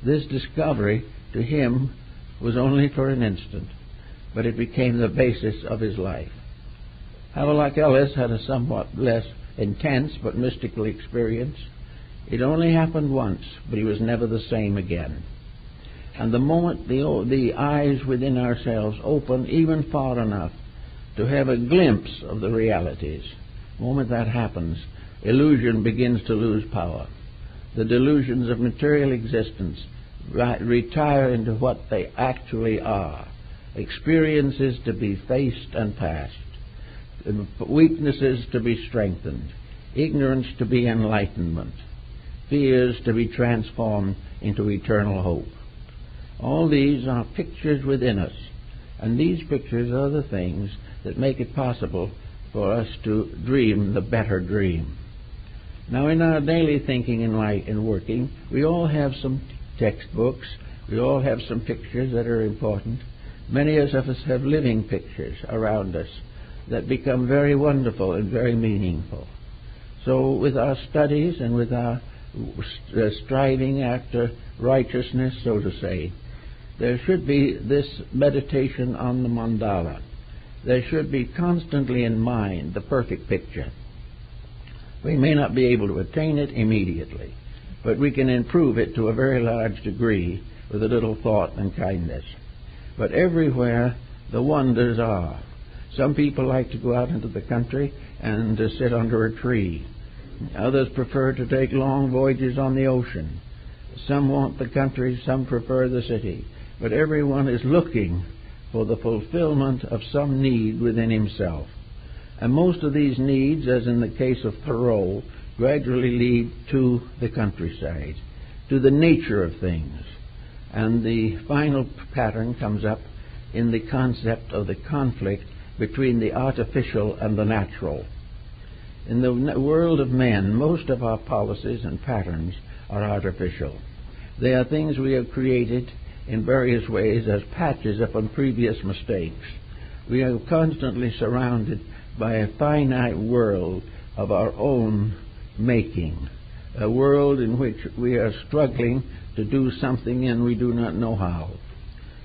This discovery to him was only for an instant, but it became the basis of his life. Havelock Ellis had a somewhat less intense but mystical experience. It only happened once, but he was never the same again. And the moment the eyes within ourselves open even far enough to have a glimpse of the realities, the moment that happens, illusion begins to lose power. The delusions of material existence retire into what they actually are, experiences to be faced and passed, weaknesses to be strengthened, ignorance to be enlightenment, fears to be transformed into eternal hope. All these are pictures within us, and these pictures are the things that make it possible for us to dream the better dream. Now, in our daily thinking and working, we all have some textbooks, we all have some pictures that are important. Many of us have living pictures around us that become very wonderful and very meaningful. So with our studies and with our striving after righteousness, so to say, there should be this meditation on the mandala. There should be constantly in mind the perfect picture. We may not be able to attain it immediately, but we can improve it to a very large degree with a little thought and kindness. But everywhere the wonders are. Some people like to go out into the country and to sit under a tree. Others prefer to take long voyages on the ocean. Some want the country, some prefer the city. But everyone is looking for the fulfillment of some need within himself. And most of these needs, as in the case of Thoreau, gradually lead to the countryside, to the nature of things. And the final pattern comes up in the concept of the conflict between the artificial and the natural. In the world of men, most of our policies and patterns are artificial. They are things we have created in various ways as patches upon previous mistakes. We are constantly surrounded by a finite world of our own making, a world in which we are struggling to do something and we do not know how,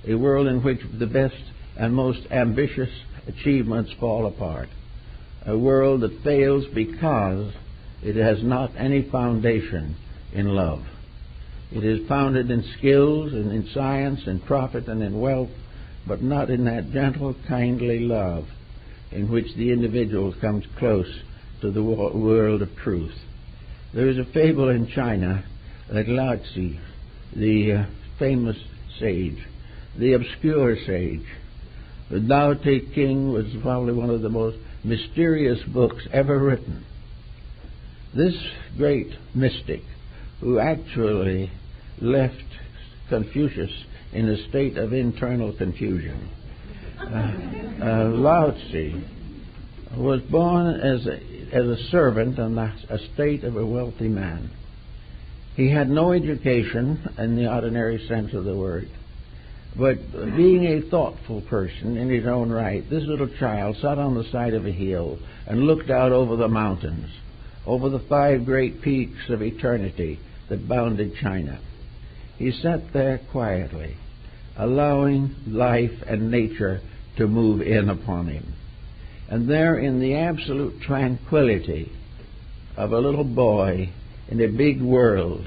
a world in which the best and most ambitious achievements fall apart, a world that fails because it has not any foundation in love. It is founded in skills and in science and profit and in wealth, but not in that gentle, kindly love in which the individual comes close to the world of truth. There is a fable in China that Lao Tzu, the famous sage, the obscure sage, the Tao Te Ching, was probably one of the most mysterious books ever written. This great mystic, who actually left Confucius in a state of internal confusion, Lao Tzu, was born as a servant on the estate of a wealthy man. He had no education in the ordinary sense of the word, but being a thoughtful person in his own right, this little child sat on the side of a hill and looked out over the mountains, over the 5 great peaks of eternity that bounded China. He sat there quietly, allowing life and nature to move in upon him. And there, in the absolute tranquility of a little boy in a big world,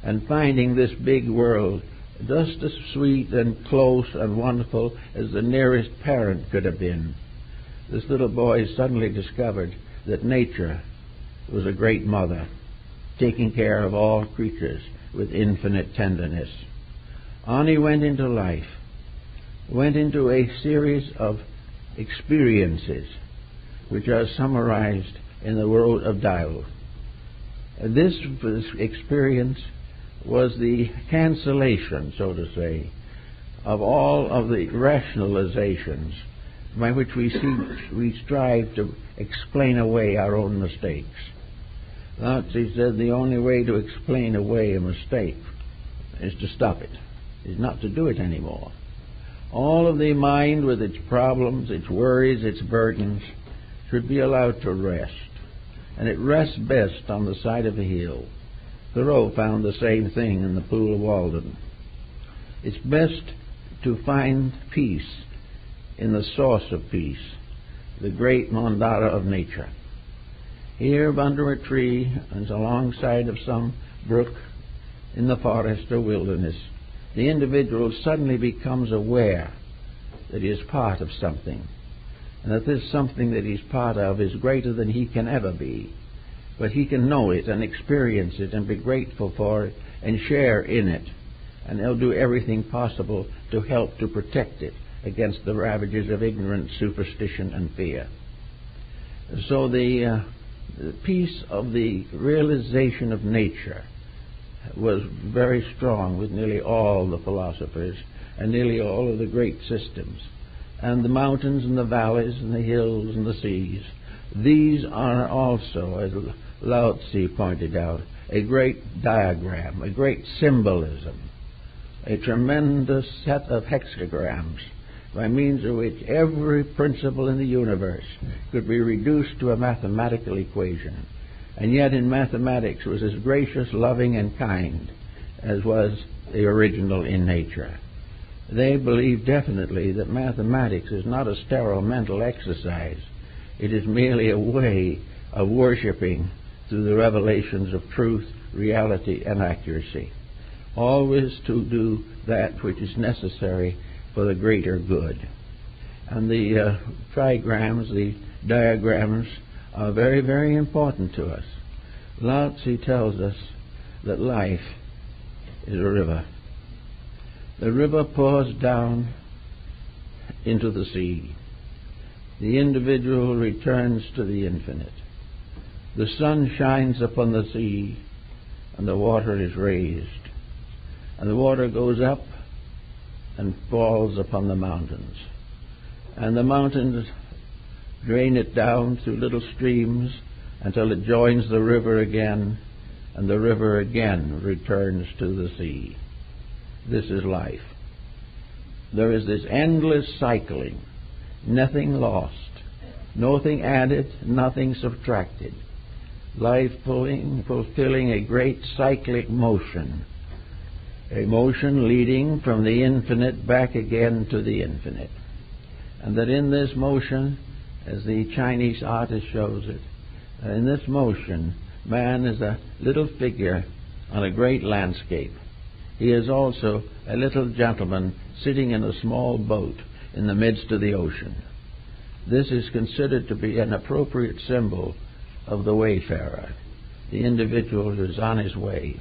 and finding this big world just as sweet and close and wonderful as the nearest parent could have been. This little boy suddenly discovered that nature was a great mother, taking care of all creatures with infinite tenderness. On he went into life, went into a series of experiences which are summarized in the Road of Tao. This experience was the cancellation, so to say, of all of the rationalizations by which we strive to explain away our own mistakes. He said the only way to explain away a mistake is to stop it, is not to do it anymore. All of the mind with its problems, its worries, its burdens should be allowed to rest. And it rests best on the side of a hill. Thoreau found the same thing in the Pool of Walden. It's best to find peace in the source of peace, the great Mandala of nature. Here under a tree and alongside of some brook in the forest or wilderness, the individual suddenly becomes aware that he is part of something, and that this something that he's part of is greater than he can ever be. But he can know it and experience it and be grateful for it and share in it, and he'll do everything possible to help to protect it against the ravages of ignorance, superstition, and fear. So the piece of the realization of nature was very strong with nearly all the philosophers and nearly all of the great systems. And the mountains and the valleys and the hills and the seas, these are also, as Lao Tzu pointed out, a great diagram, a great symbolism, a tremendous set of hexagrams by means of which every principle in the universe could be reduced to a mathematical equation, and yet in mathematics was as gracious, loving, and kind as was the original in nature. They believe definitely that mathematics is not a sterile mental exercise. It is merely a way of worshiping through the revelations of truth, reality, and accuracy, always to do that which is necessary for the greater good. And the trigrams, the diagrams, are very, very important to us. Lao Tzu tells us that life is a river. The river pours down into the sea. The individual returns to the infinite. The sun shines upon the sea, and the water is raised. And the water goes up and falls upon the mountains. And the mountains drain it down through little streams until it joins the river again, and the river again returns to the sea. This is life. There is this endless cycling, nothing lost, nothing added, nothing subtracted. Life fulfilling a great cyclic motion, a motion leading from the infinite back again to the infinite. And that in this motion, as the Chinese artist shows it, in this motion, man is a little figure on a great landscape. He is also a little gentleman sitting in a small boat in the midst of the ocean. This is considered to be an appropriate symbol of the wayfarer, the individual who is on his way.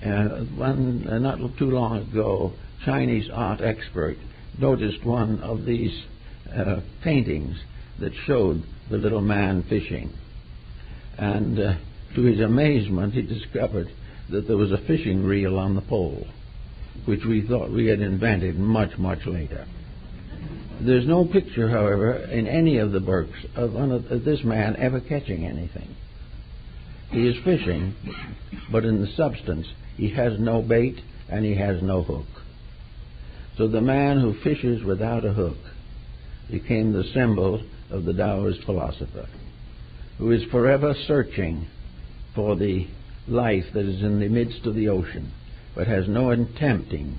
Not too long ago, Chinese art expert noticed one of these paintings that showed the little man fishing. And to his amazement, he discovered that there was a fishing reel on the pole, which we thought we had invented much, much later. There's no picture, however, in any of the works of this man ever catching anything. He is fishing, but in the substance, he has no bait and he has no hook. So the man who fishes without a hook became the symbol of the Taoist philosopher, who is forever searching for the life that is in the midst of the ocean, but has no attempting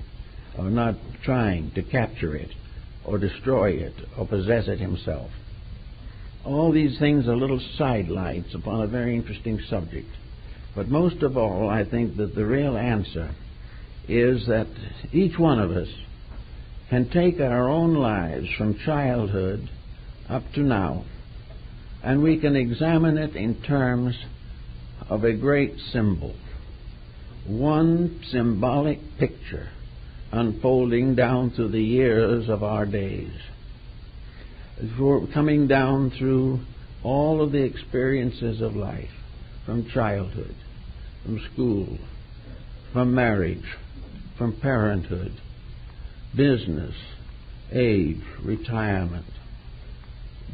or not trying to capture it or destroy it or possess it himself. All these things are little sidelights upon a very interesting subject. But most of all, I think that the real answer is that each one of us can take our own lives from childhood up to now, and we can examine it in terms of a great symbol, one symbolic picture unfolding down through the years of our days, coming down through all of the experiences of life, from childhood, from school, from marriage, from parenthood, business, age, retirement,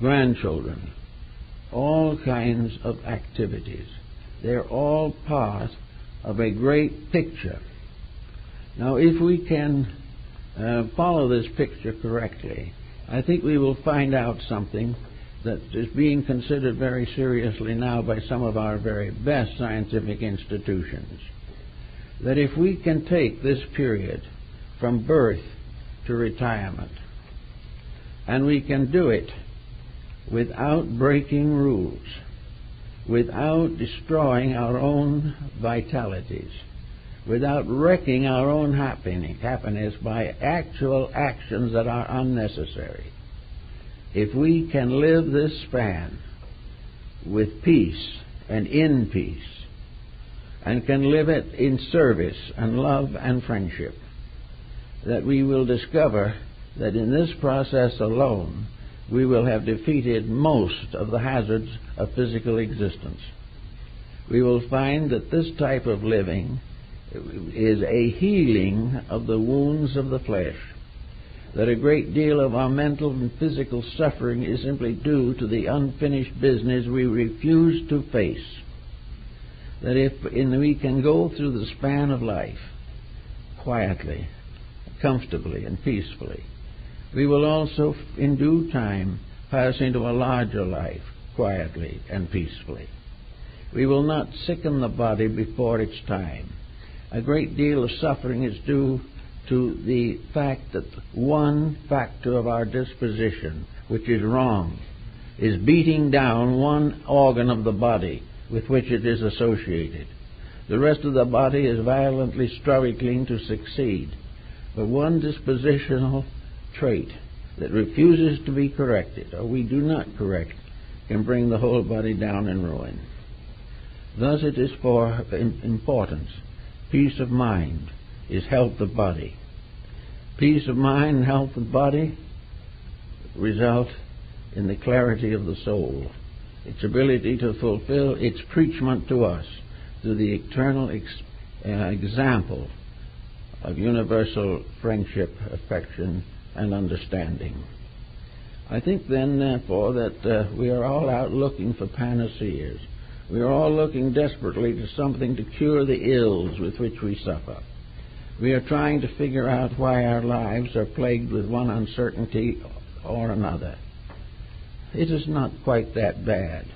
grandchildren, all kinds of activities. They're all part of a great picture. Now, if we can follow this picture correctly, I think we will find out something that is being considered very seriously now by some of our very best scientific institutions. That if we can take this period from birth to retirement, and we can do it without breaking rules, without destroying our own vitalities, without wrecking our own happiness by actual actions that are unnecessary. If we can live this span with peace and in peace, and can live it in service and love and friendship, that we will discover that in this process alone we will have defeated most of the hazards of physical existence. We will find that this type of living is a healing of the wounds of the flesh, that a great deal of our mental and physical suffering is simply due to the unfinished business we refuse to face. That if we can go through the span of life quietly, comfortably, and peacefully, we will also in due time pass into a larger life quietly and peacefully. We will not sicken the body before its time. A great deal of suffering is due to the fact that one factor of our disposition, which is wrong, is beating down one organ of the body with which it is associated. The rest of the body is violently struggling to succeed. But one dispositional trait that refuses to be corrected, or we do not correct, can bring the whole body down in ruin. Thus it is for importance. Peace of mind is health of body. Peace of mind and health of body result in the clarity of the soul, its ability to fulfill its preachment to us through the eternal example of universal friendship, affection, and understanding. I think then, therefore, that we are all out looking for panaceas. We are all looking desperately to something to cure the ills with which we suffer. We are trying to figure out why our lives are plagued with one uncertainty or another. It is not quite that bad.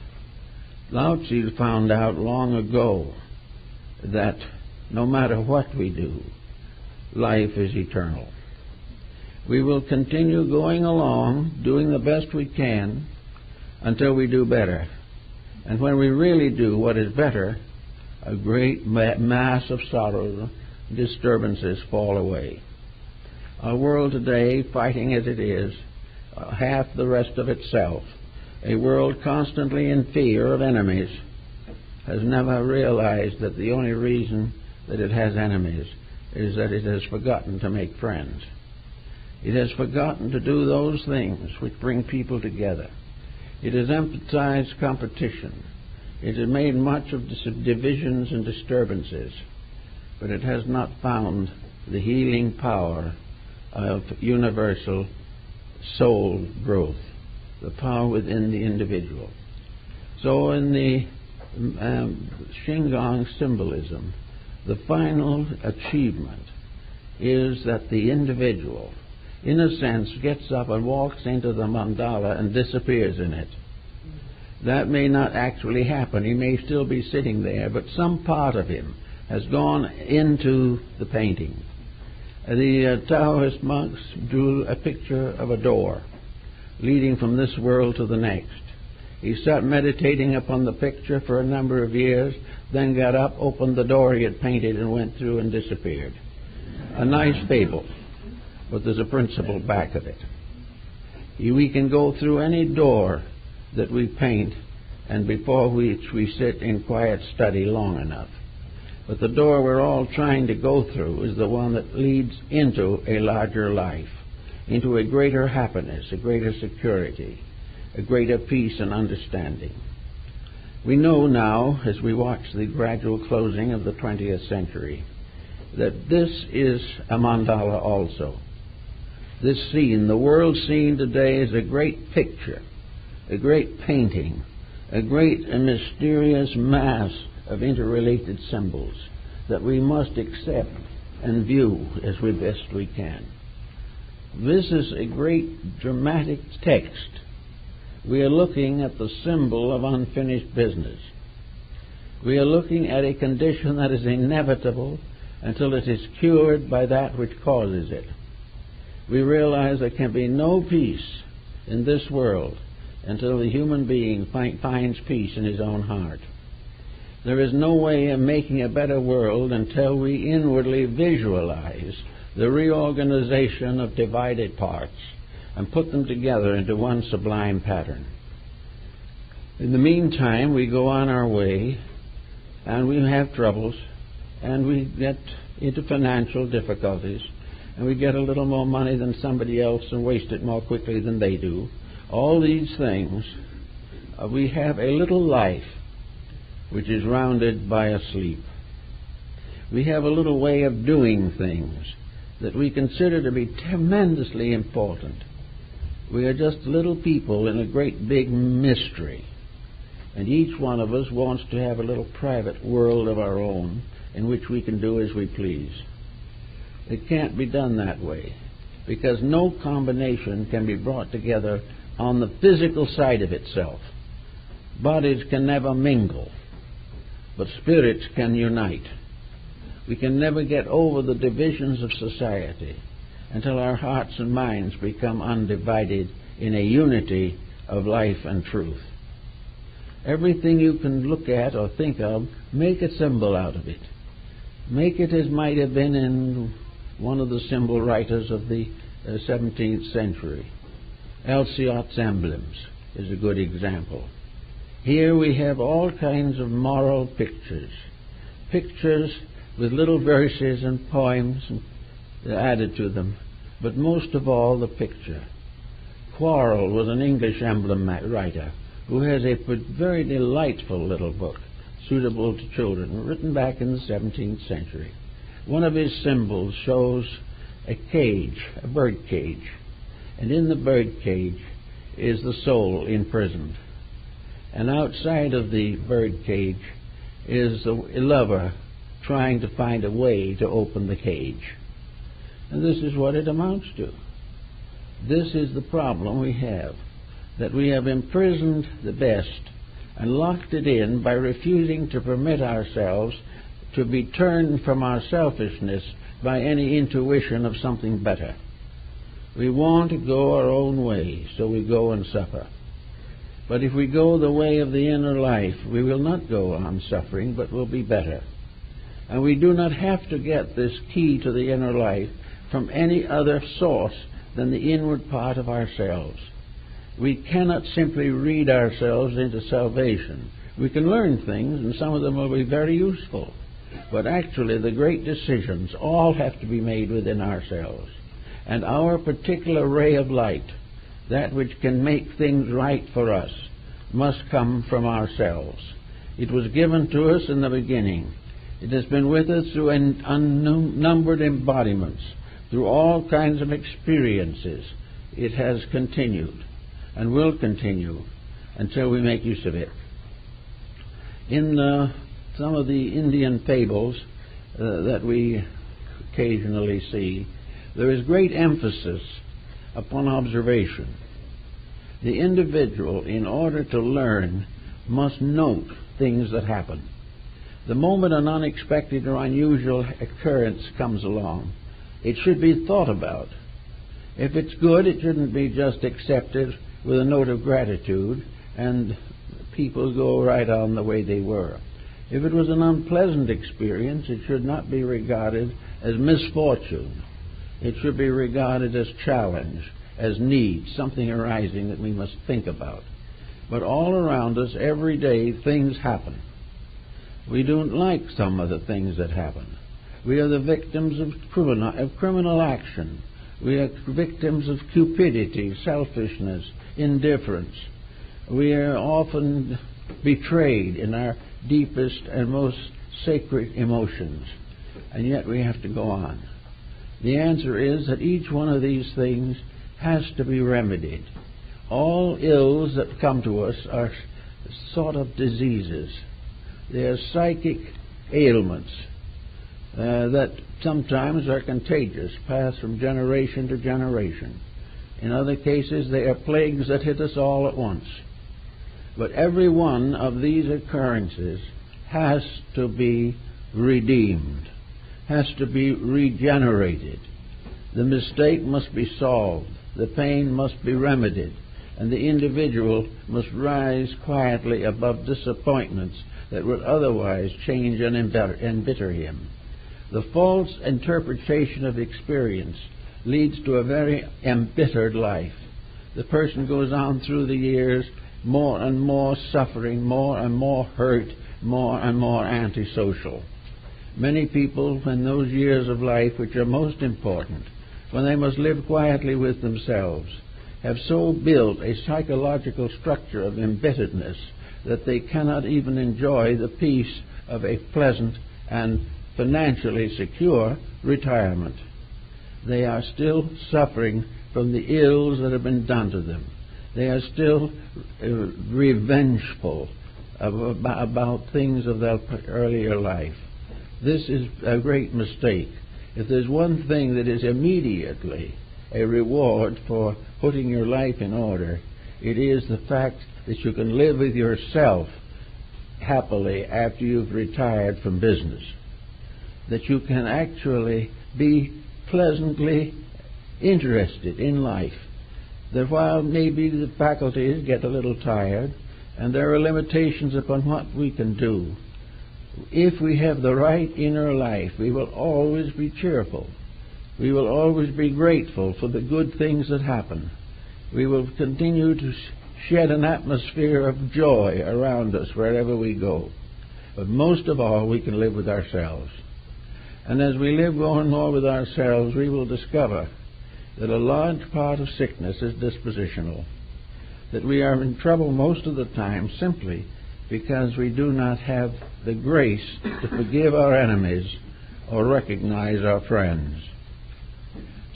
Lao Tzu found out long ago that no matter what we do, life is eternal. We will continue going along, doing the best we can, until we do better. And when we really do what is better, a great mass of sorrow, disturbances fall away. Our world today, fighting as it is, half the rest of itself, a world constantly in fear of enemies, has never realized that the only reason that it has enemies is that it has forgotten to make friends. It has forgotten to do those things which bring people together. It has emphasized competition. It has made much of divisions and disturbances, but it has not found the healing power of universal soul growth, the power within the individual. So in the Shingon symbolism, the final achievement is that the individual, in a sense, gets up and walks into the mandala and disappears in it. That may not actually happen. He may still be sitting there, but some part of him has gone into the painting. The Taoist monks drew a picture of a door leading from this world to the next. He sat meditating upon the picture for a number of years, then got up, opened the door he had painted, and went through and disappeared. a nice fable, but there's a principle back of it. We can go through any door that we paint and before which we sit in quiet study long enough. But the door we're all trying to go through is the one that leads into a larger life, into a greater happiness, a greater security, a greater peace and understanding. We know now, as we watch the gradual closing of the 20th century, that this is a mandala also. This scene, the world scene today, is a great picture, a great painting, a great and mysterious mass of interrelated symbols that we must accept and view as best we can. This is a great dramatic text. We are looking at the symbol of unfinished business. We are looking at a condition that is inevitable until it is cured by that which causes it. We realize there can be no peace in this world until the human being finds peace in his own heart. There is no way of making a better world until we inwardly visualize the reorganization of divided parts and put them together into one sublime pattern. In the meantime, we go on our way, and we have troubles, and we get into financial difficulties, and we get a little more money than somebody else and waste it more quickly than they do. All these things, we have a little life which is rounded by a sleep. We have a little way of doing things that we consider to be tremendously important. We are just little people in a great big mystery, and each one of us wants to have a little private world of our own in which we can do as we please. It can't be done that way, because no combination can be brought together on the physical side of itself. Bodies can never mingle, but spirits can unite. We can never get over the divisions of society until our hearts and minds become undivided in a unity of life and truth. Everything you can look at or think of, make a symbol out of it. Make it as might have been in one of the symbol writers of the 17th century. Alciot's emblems is a good example. Here we have all kinds of moral pictures, pictures with little verses and poems added to them, but most of all the picture. Quarrel was an English emblem writer who has a very delightful little book suitable to children, written back in the 17th century. One of his symbols shows a cage, a bird cage, and in the bird cage is the soul imprisoned. And outside of the bird cage is a lover trying to find a way to open the cage. And this is what it amounts to. This is the problem we have, that we have imprisoned the best and locked it in by refusing to permit ourselves to be turned from our selfishness by any intuition of something better. We want to go our own way, so we go and suffer. But if we go the way of the inner life, we will not go on suffering, but will be better. And we do not have to get this key to the inner life from any other source than the inward part of ourselves. We cannot simply read ourselves into salvation. We can learn things, and some of them will be very useful. But actually, the great decisions all have to be made within ourselves. And our particular ray of light, that which can make things right for us, must come from ourselves. It was given to us in the beginning. It has been with us through unnumbered embodiments, through all kinds of experiences. It has continued and will continue until we make use of it. In some of the Indian fables that we occasionally see, there is great emphasis upon observation. The individual, in order to learn, must note things that happen. The moment an unexpected or unusual occurrence comes along, it should be thought about. If it's good, it shouldn't be just accepted with a note of gratitude and people go right on the way they were. If it was an unpleasant experience, it should not be regarded as misfortune. It should be regarded as challenge, as need, something arising that we must think about. But all around us, every day, things happen. We don't like some of the things that happen. We are the victims of criminal action. We are victims of cupidity, selfishness, indifference. We are often betrayed in our deepest and most sacred emotions, and yet we have to go on. The answer is that each one of these things has to be remedied. All ills that come to us are sort of diseases. They are psychic ailments that sometimes are contagious, pass from generation to generation. In other cases, they are plagues that hit us all at once. But every one of these occurrences has to be redeemed, has to be regenerated. The mistake must be solved, the pain must be remedied, and the individual must rise quietly above disappointments that would otherwise change and embitter him. The false interpretation of experience leads to a very embittered life. The person goes on through the years more and more suffering, more and more hurt, more and more antisocial. Many people in those years of life which are most important, when they must live quietly with themselves, have so built a psychological structure of embitteredness that they cannot even enjoy the peace of a pleasant and financially secure retirement. They are still suffering from the ills that have been done to them. They are still revengeful about things of their earlier life. This is a great mistake. If there's one thing that is immediately a reward for putting your life in order, it is the fact that you can live with yourself happily after you've retired from business. That you can actually be pleasantly interested in life. That while maybe the faculties get a little tired and there are limitations upon what we can do, if we have the right inner life, we will always be cheerful. We will always be grateful for the good things that happen. We will continue to shed an atmosphere of joy around us wherever we go. But most of all, we can live with ourselves. And as we live more and more with ourselves, we will discover that a large part of sickness is dispositional. That we are in trouble most of the time simply because we do not have the grace to forgive our enemies or recognize our friends.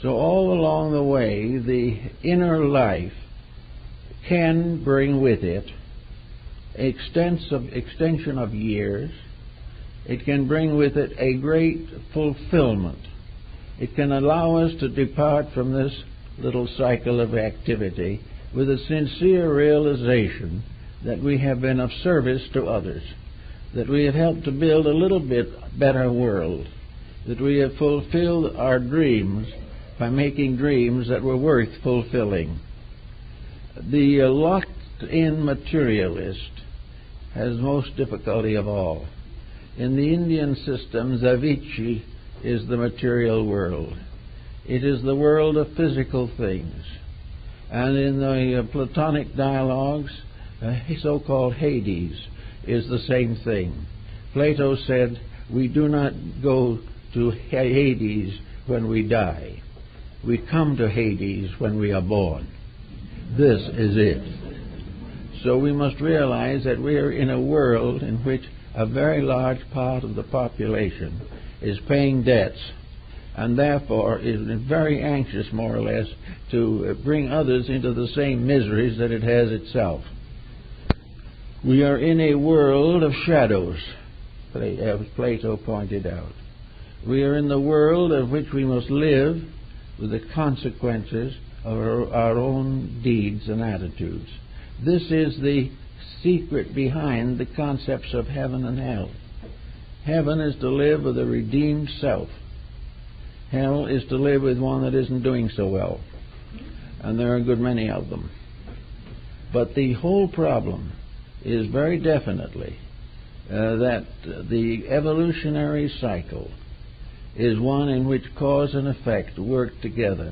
So all along the way, the inner life can bring with it extension of years. It can bring with it a great fulfillment. It can allow us to depart from this little cycle of activity with a sincere realization that we have been of service to others, that we have helped to build a little bit better world, that we have fulfilled our dreams by making dreams that were worth fulfilling. The locked-in materialist has most difficulty of all. In the Indian system, Zavichi is the material world. It is the world of physical things. And in the Platonic dialogues, so-called Hades is the same thing. Plato said, we do not go to Hades when we die. We come to Hades when we are born. This is it. So we must realize that we are in a world in which a very large part of the population is paying debts and therefore is very anxious, more or less, to bring others into the same miseries that it has itself. We are in a world of shadows, as Plato pointed out. We are in the world of which we must live with the consequences of our own deeds and attitudes. This is the secret behind the concepts of heaven and hell. Heaven is to live with a redeemed self. Hell is to live with one that isn't doing so well. And there are a good many of them. But the whole problem is very definitely that the evolutionary cycle is one in which cause and effect work together.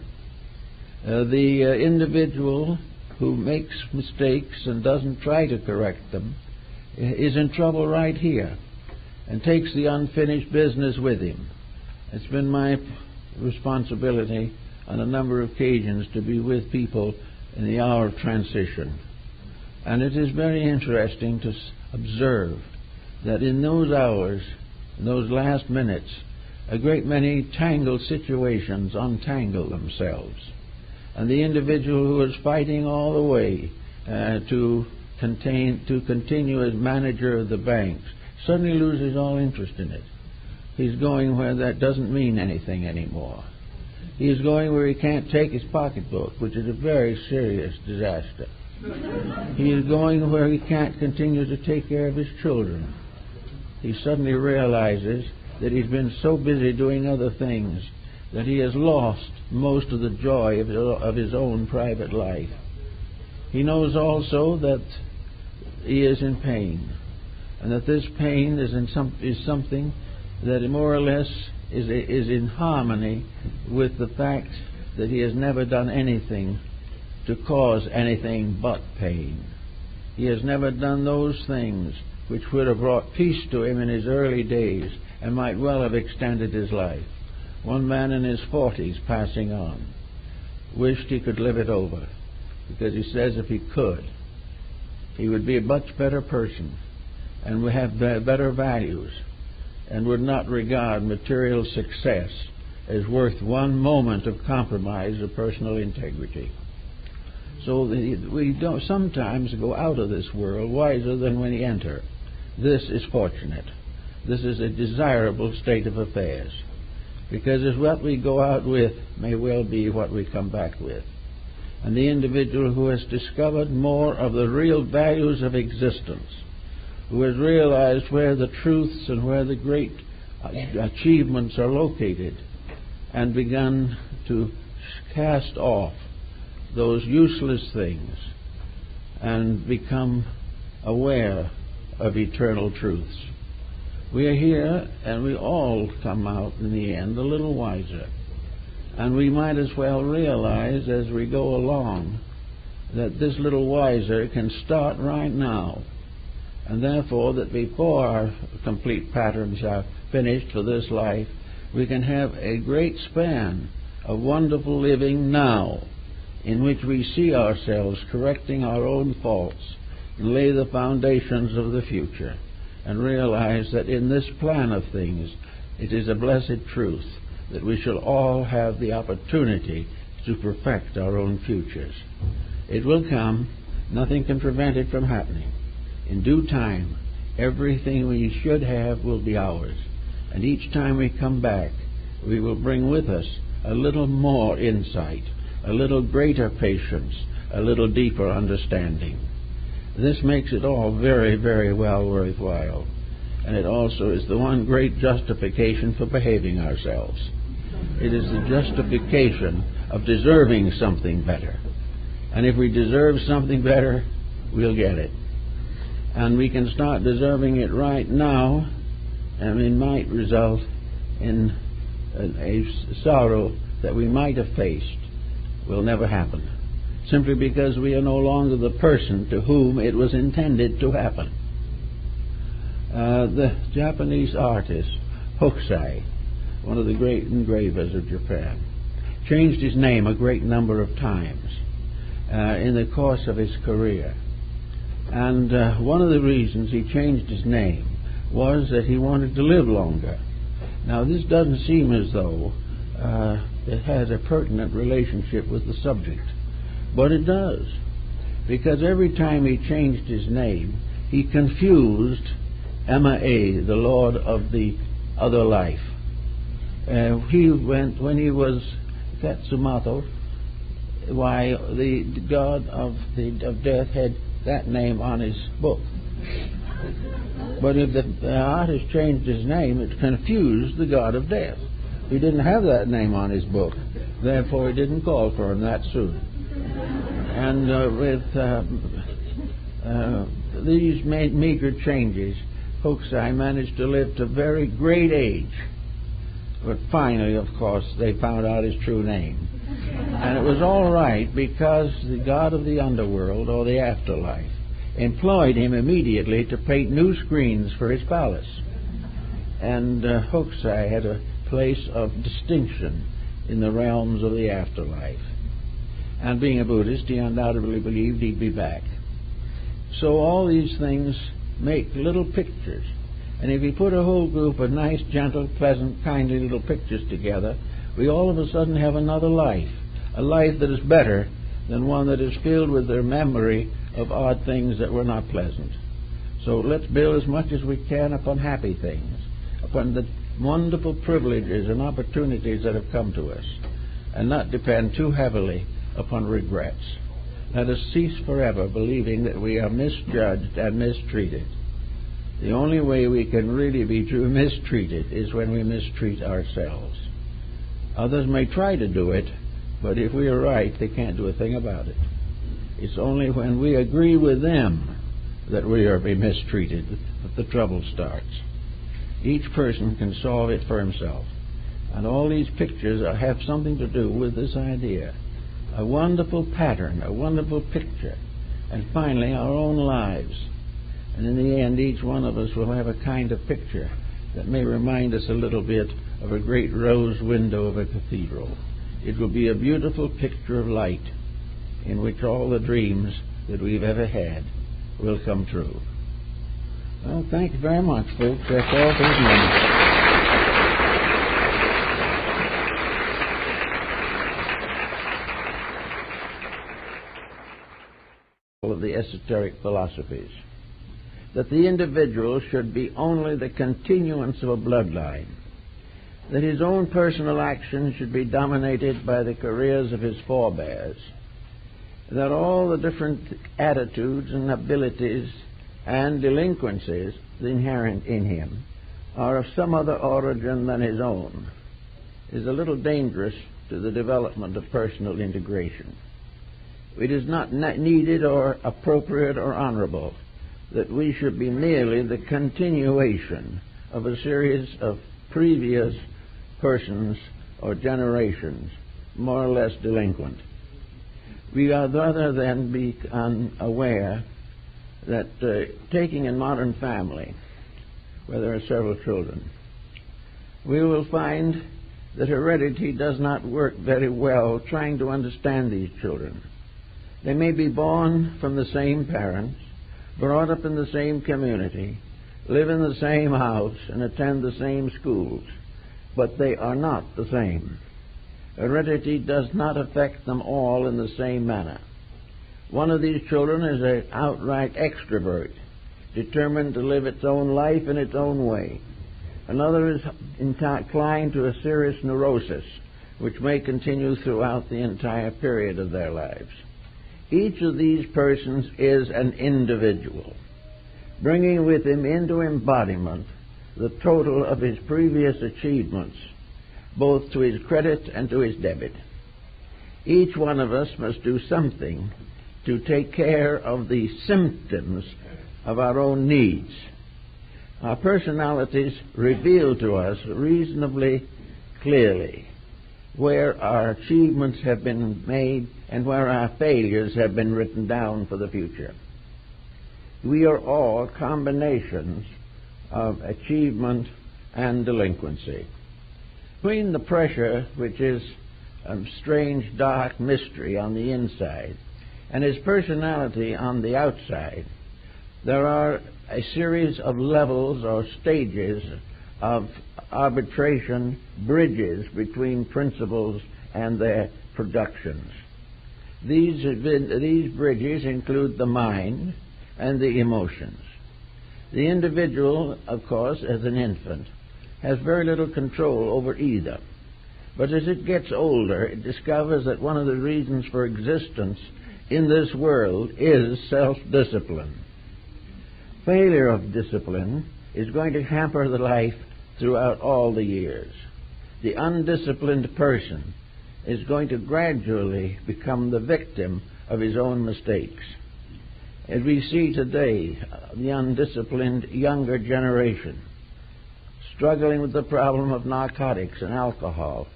The individual who makes mistakes and doesn't try to correct them is in trouble right here and takes the unfinished business with him. It's been my responsibility on a number of occasions to be with people in the hour of transition. And it is very interesting to observe that in those hours, in those last minutes, a great many tangled situations untangle themselves. And the individual who is fighting all the way to continue as manager of the banks suddenly loses all interest in it. He's going where that doesn't mean anything anymore. He is going where he can't take his pocketbook, which is a very serious disaster. He is going where he can't continue to take care of his children. He suddenly realizes that he's been so busy doing other things that he has lost most of the joy of his own private life. He knows also that he is in pain, and that this pain is something that more or less is in harmony with the fact that he has never done anything to cause anything but pain. He has never done those things which would have brought peace to him in his early days and might well have extended his life. One man in his 40s, passing on, wished he could live it over, because he says if he could, he would be a much better person and would have better values and would not regard material success as worth one moment of compromise of personal integrity. So we don't sometimes go out of this world wiser than when we enter. This is fortunate. This is a desirable state of affairs, because as what we go out with may well be what we come back with. And the individual who has discovered more of the real values of existence, who has realized where the truths and where the great achievements are located, and begun to cast off those useless things and become aware of eternal truths. We are here, and we all come out in the end a little wiser. And we might as well realize as we go along that this little wiser can start right now, and therefore that before our complete patterns are finished for this life, we can have a great span of wonderful living now, in which we see ourselves correcting our own faults and lay the foundations of the future, and realize that in this plan of things it is a blessed truth that we shall all have the opportunity to perfect our own futures. It will come. Nothing can prevent it from happening. In due time, everything we should have will be ours, and each time we come back, we will bring with us a little more insight, a little greater patience, a little deeper understanding. This makes it all very, very well worthwhile. And it also is the one great justification for behaving ourselves. It is the justification of deserving something better. And if we deserve something better, we'll get it. And we can start deserving it right now, and it might result in a sorrow that we might have faced will never happen, simply because we are no longer the person to whom it was intended to happen. The Japanese artist Hokusai, one of the great engravers of Japan, changed his name a great number of times in the course of his career. And one of the reasons he changed his name was that he wanted to live longer. Now, this doesn't seem as though it has a pertinent relationship with the subject, but it does, because every time he changed his name, he confused Ma-A, the Lord of the other life. When he was Katsumoto, why the god of death had that name on his book. But if the artist changed his name, it confused the god of death. He didn't have that name on his book, therefore he didn't call for him that soon. And with these meager changes, Hokusai managed to live to very great age. But finally, of course, they found out his true name. And it was all right because the god of the underworld, or the afterlife, employed him immediately to paint new screens for his palace. And Hokusai had a place of distinction in the realms of the afterlife. And being a Buddhist, he undoubtedly believed he'd be back. So all these things make little pictures. And if you put a whole group of nice, gentle, pleasant, kindly little pictures together, we all of a sudden have another life, a life that is better than one that is filled with their memory of odd things that were not pleasant. So let's build as much as we can upon happy things, upon the wonderful privileges and opportunities that have come to us, and not depend too heavily upon regrets. Let us cease forever believing that we are misjudged and mistreated. The only way we can really be true mistreated is when we mistreat ourselves. Others may try to do it, but if we are right, they can't do a thing about it. It's only when we agree with them that we are being mistreated that the trouble starts. Each person can solve it for himself. And all these pictures have something to do with this idea. A wonderful pattern, a wonderful picture, and finally our own lives. And in the end, each one of us will have a kind of picture that may remind us a little bit of a great rose window of a cathedral. It will be a beautiful picture of light in which all the dreams that we've ever had will come true. Well, thank you very much, folks. That's all for this moment. Of the esoteric philosophies, that the individual should be only the continuance of a bloodline, that his own personal action should be dominated by the careers of his forebears, that all the different attitudes and abilities and delinquencies inherent in him are of some other origin than his own, is a little dangerous to the development of personal integration. It is not needed or appropriate or honorable that we should be merely the continuation of a series of previous persons or generations, more or less delinquent. We are rather than be aware that taking a modern family, where there are several children, we will find that heredity does not work very well trying to understand these children. They may be born from the same parents, brought up in the same community, live in the same house, and attend the same schools, but they are not the same. Heredity does not affect them all in the same manner. One of these children is an outright extrovert, determined to live its own life in its own way. Another is inclined to a serious neurosis, which may continue throughout the entire period of their lives. Each of these persons is an individual, bringing with him into embodiment the total of his previous achievements, both to his credit and to his debit. Each one of us must do something to take care of the symptoms of our own needs. Our personalities reveal to us reasonably clearly where our achievements have been made and where our failures have been written down for the future. We are all combinations of achievement and delinquency. Between the pressure, which is a strange dark mystery on the inside, and his personality on the outside, there are a series of levels or stages of arbitration, bridges between principles and their productions. These bridges include the mind and the emotions. The individual, of course, as an infant, has very little control over either. But as it gets older, it discovers that one of the reasons for existence in this world is self-discipline. Failure of discipline is going to hamper the life throughout all the years. The undisciplined person is going to gradually become the victim of his own mistakes. as we see today the undisciplined younger generation struggling with the problem of narcotics and alcohol,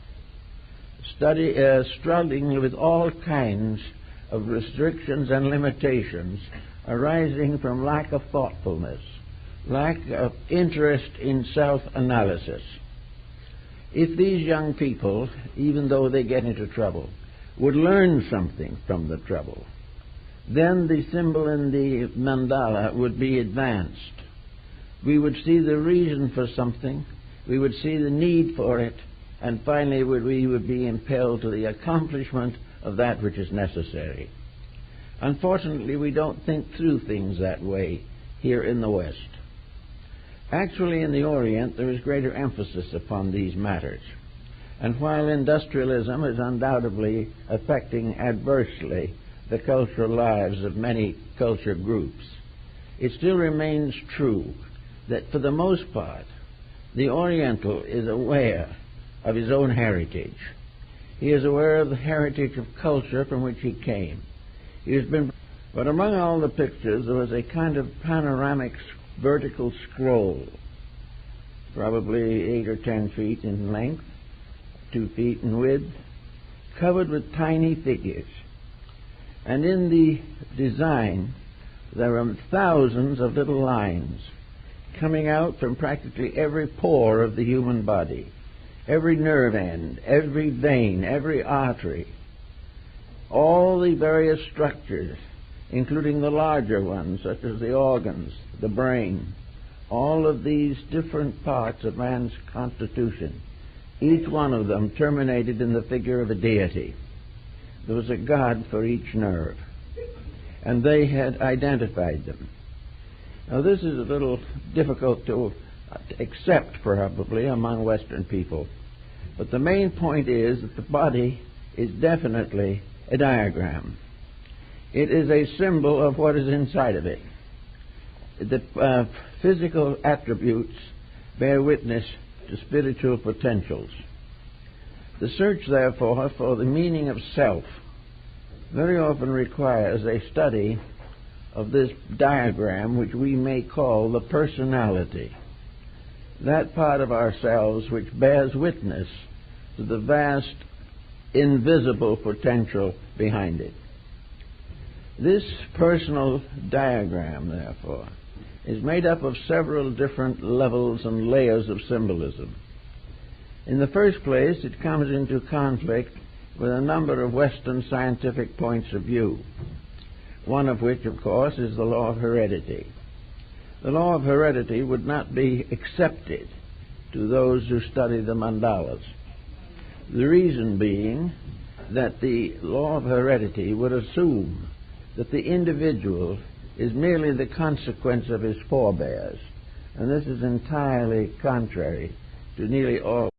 struggling with all kinds of restrictions and limitations arising from lack of thoughtfulness, lack of interest in self-analysis. If these young people, even though they get into trouble, would learn something from the trouble, then the symbol in the mandala would be advanced. We would see the reason for something, we would see the need for it, and finally we would be impelled to the accomplishment of that which is necessary. Unfortunately, we don't think through things that way here in the West. Actually, in the Orient, there is greater emphasis upon these matters. And while industrialism is undoubtedly affecting adversely the cultural lives of many culture groups, it still remains true that for the most part, the Oriental is aware of his own heritage. He is aware of the heritage of culture from which he came. He has been, but among all the pictures, there was a kind of panoramic vertical scroll, probably 8 or 10 feet in length, 2 feet in width, covered with tiny figures. And in the design, there are thousands of little lines coming out from practically every pore of the human body, every nerve end, every vein, every artery, all the various structures, including the larger ones, such as the organs, the brain, all of these different parts of man's constitution, each one of them terminated in the figure of a deity. There was a god for each nerve, and they had identified them. Now, this is a little difficult to accept, probably, among Western people, but the main point is that the body is definitely a diagram. It is a symbol of what is inside of it. The physical attributes bear witness to spiritual potentials. The search, therefore, for the meaning of self very often requires a study of this diagram, which we may call the personality, that part of ourselves which bears witness to the vast invisible potential behind it. This personal diagram, therefore, is made up of several different levels and layers of symbolism. In the first place, it comes into conflict with a number of Western scientific points of view, one of which, of course, is the law of heredity. The law of heredity would not be accepted to those who study the mandalas. The reason being that the law of heredity would assume that the individual is merely the consequence of his forebears, and this is entirely contrary to nearly all.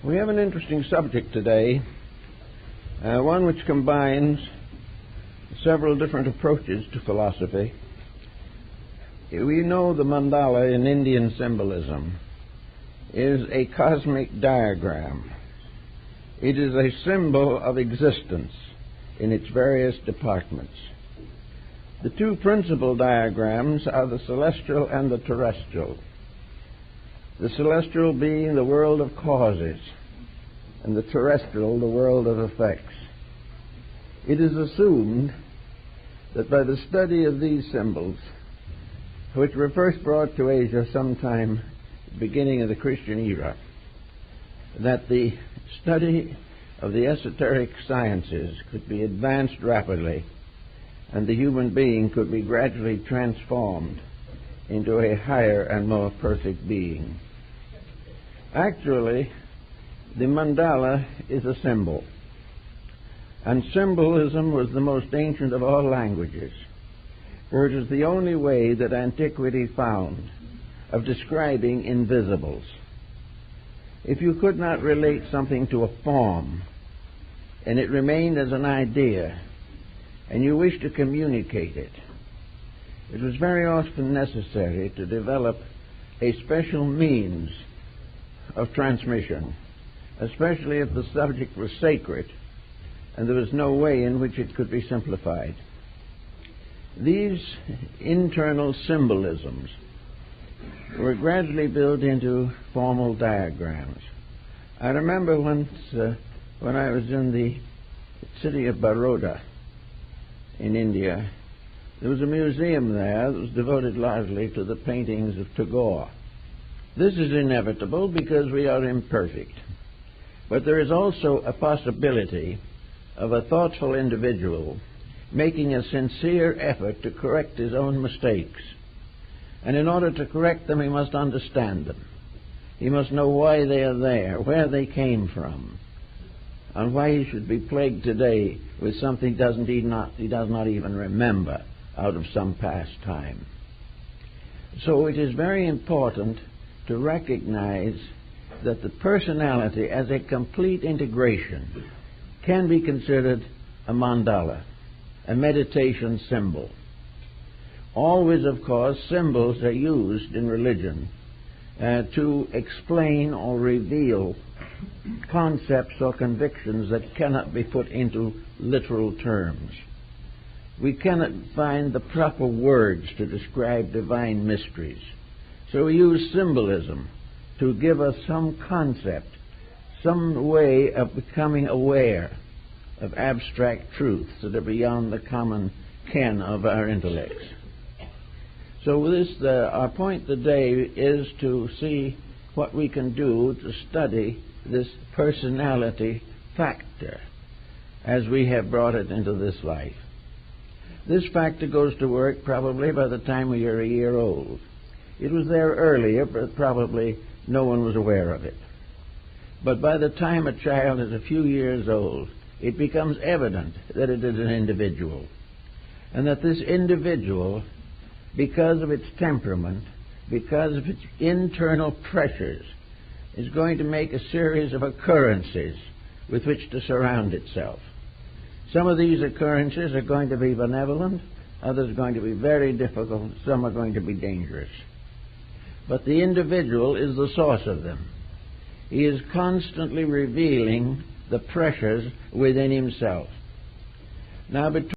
We have an interesting subject today, one which combines several different approaches to philosophy. We know the mandala in Indian symbolism is a cosmic diagram. It is a symbol of existence in its various departments. The two principal diagrams are the celestial and the terrestrial. The celestial being the world of causes, and the terrestrial the world of effects. It is assumed that by the study of these symbols, which were first brought to Asia sometime at the beginning of the Christian era, that the study of the esoteric sciences could be advanced rapidly, and the human being could be gradually transformed into a higher and more perfect being. Actually, the mandala is a symbol, and symbolism was the most ancient of all languages, for it is the only way that antiquity found of describing invisibles. If you could not relate something to a form, and it remained as an idea, and you wished to communicate it, it was very often necessary to develop a special means of transmission, especially if the subject was sacred and there was no way in which it could be simplified. These internal symbolisms were gradually built into formal diagrams. I remember once when I was in the city of Baroda in India, there was a museum there that was devoted largely to the paintings of Tagore. This is inevitable because we are imperfect. But there is also a possibility of a thoughtful individual making a sincere effort to correct his own mistakes. And in order to correct them, he must understand them. He must know why they are there, where they came from, and why he should be plagued today with something he does not even remember out of some past time. So it is very important to recognize that the personality as a complete integration can be considered a mandala, a meditation symbol. Always, of course, symbols are used in religion to explain or reveal concepts or convictions that cannot be put into literal terms. We cannot find the proper words to describe divine mysteries. So we use symbolism to give us some concept, some way of becoming aware of abstract truths that are beyond the common ken of our intellects. So our point today is to see what we can do to study this personality factor as we have brought it into this life. This factor goes to work probably by the time we are a year old. It was there earlier, but probably no one was aware of it. But by the time a child is a few years old, it becomes evident that it is an individual, and that this individual, because of its temperament, because of its internal pressures, is going to make a series of occurrences with which to surround itself. Some of these occurrences are going to be benevolent, others are going to be very difficult, some are going to be dangerous. But the individual is the source of them. He is constantly revealing the pressures within himself. Now,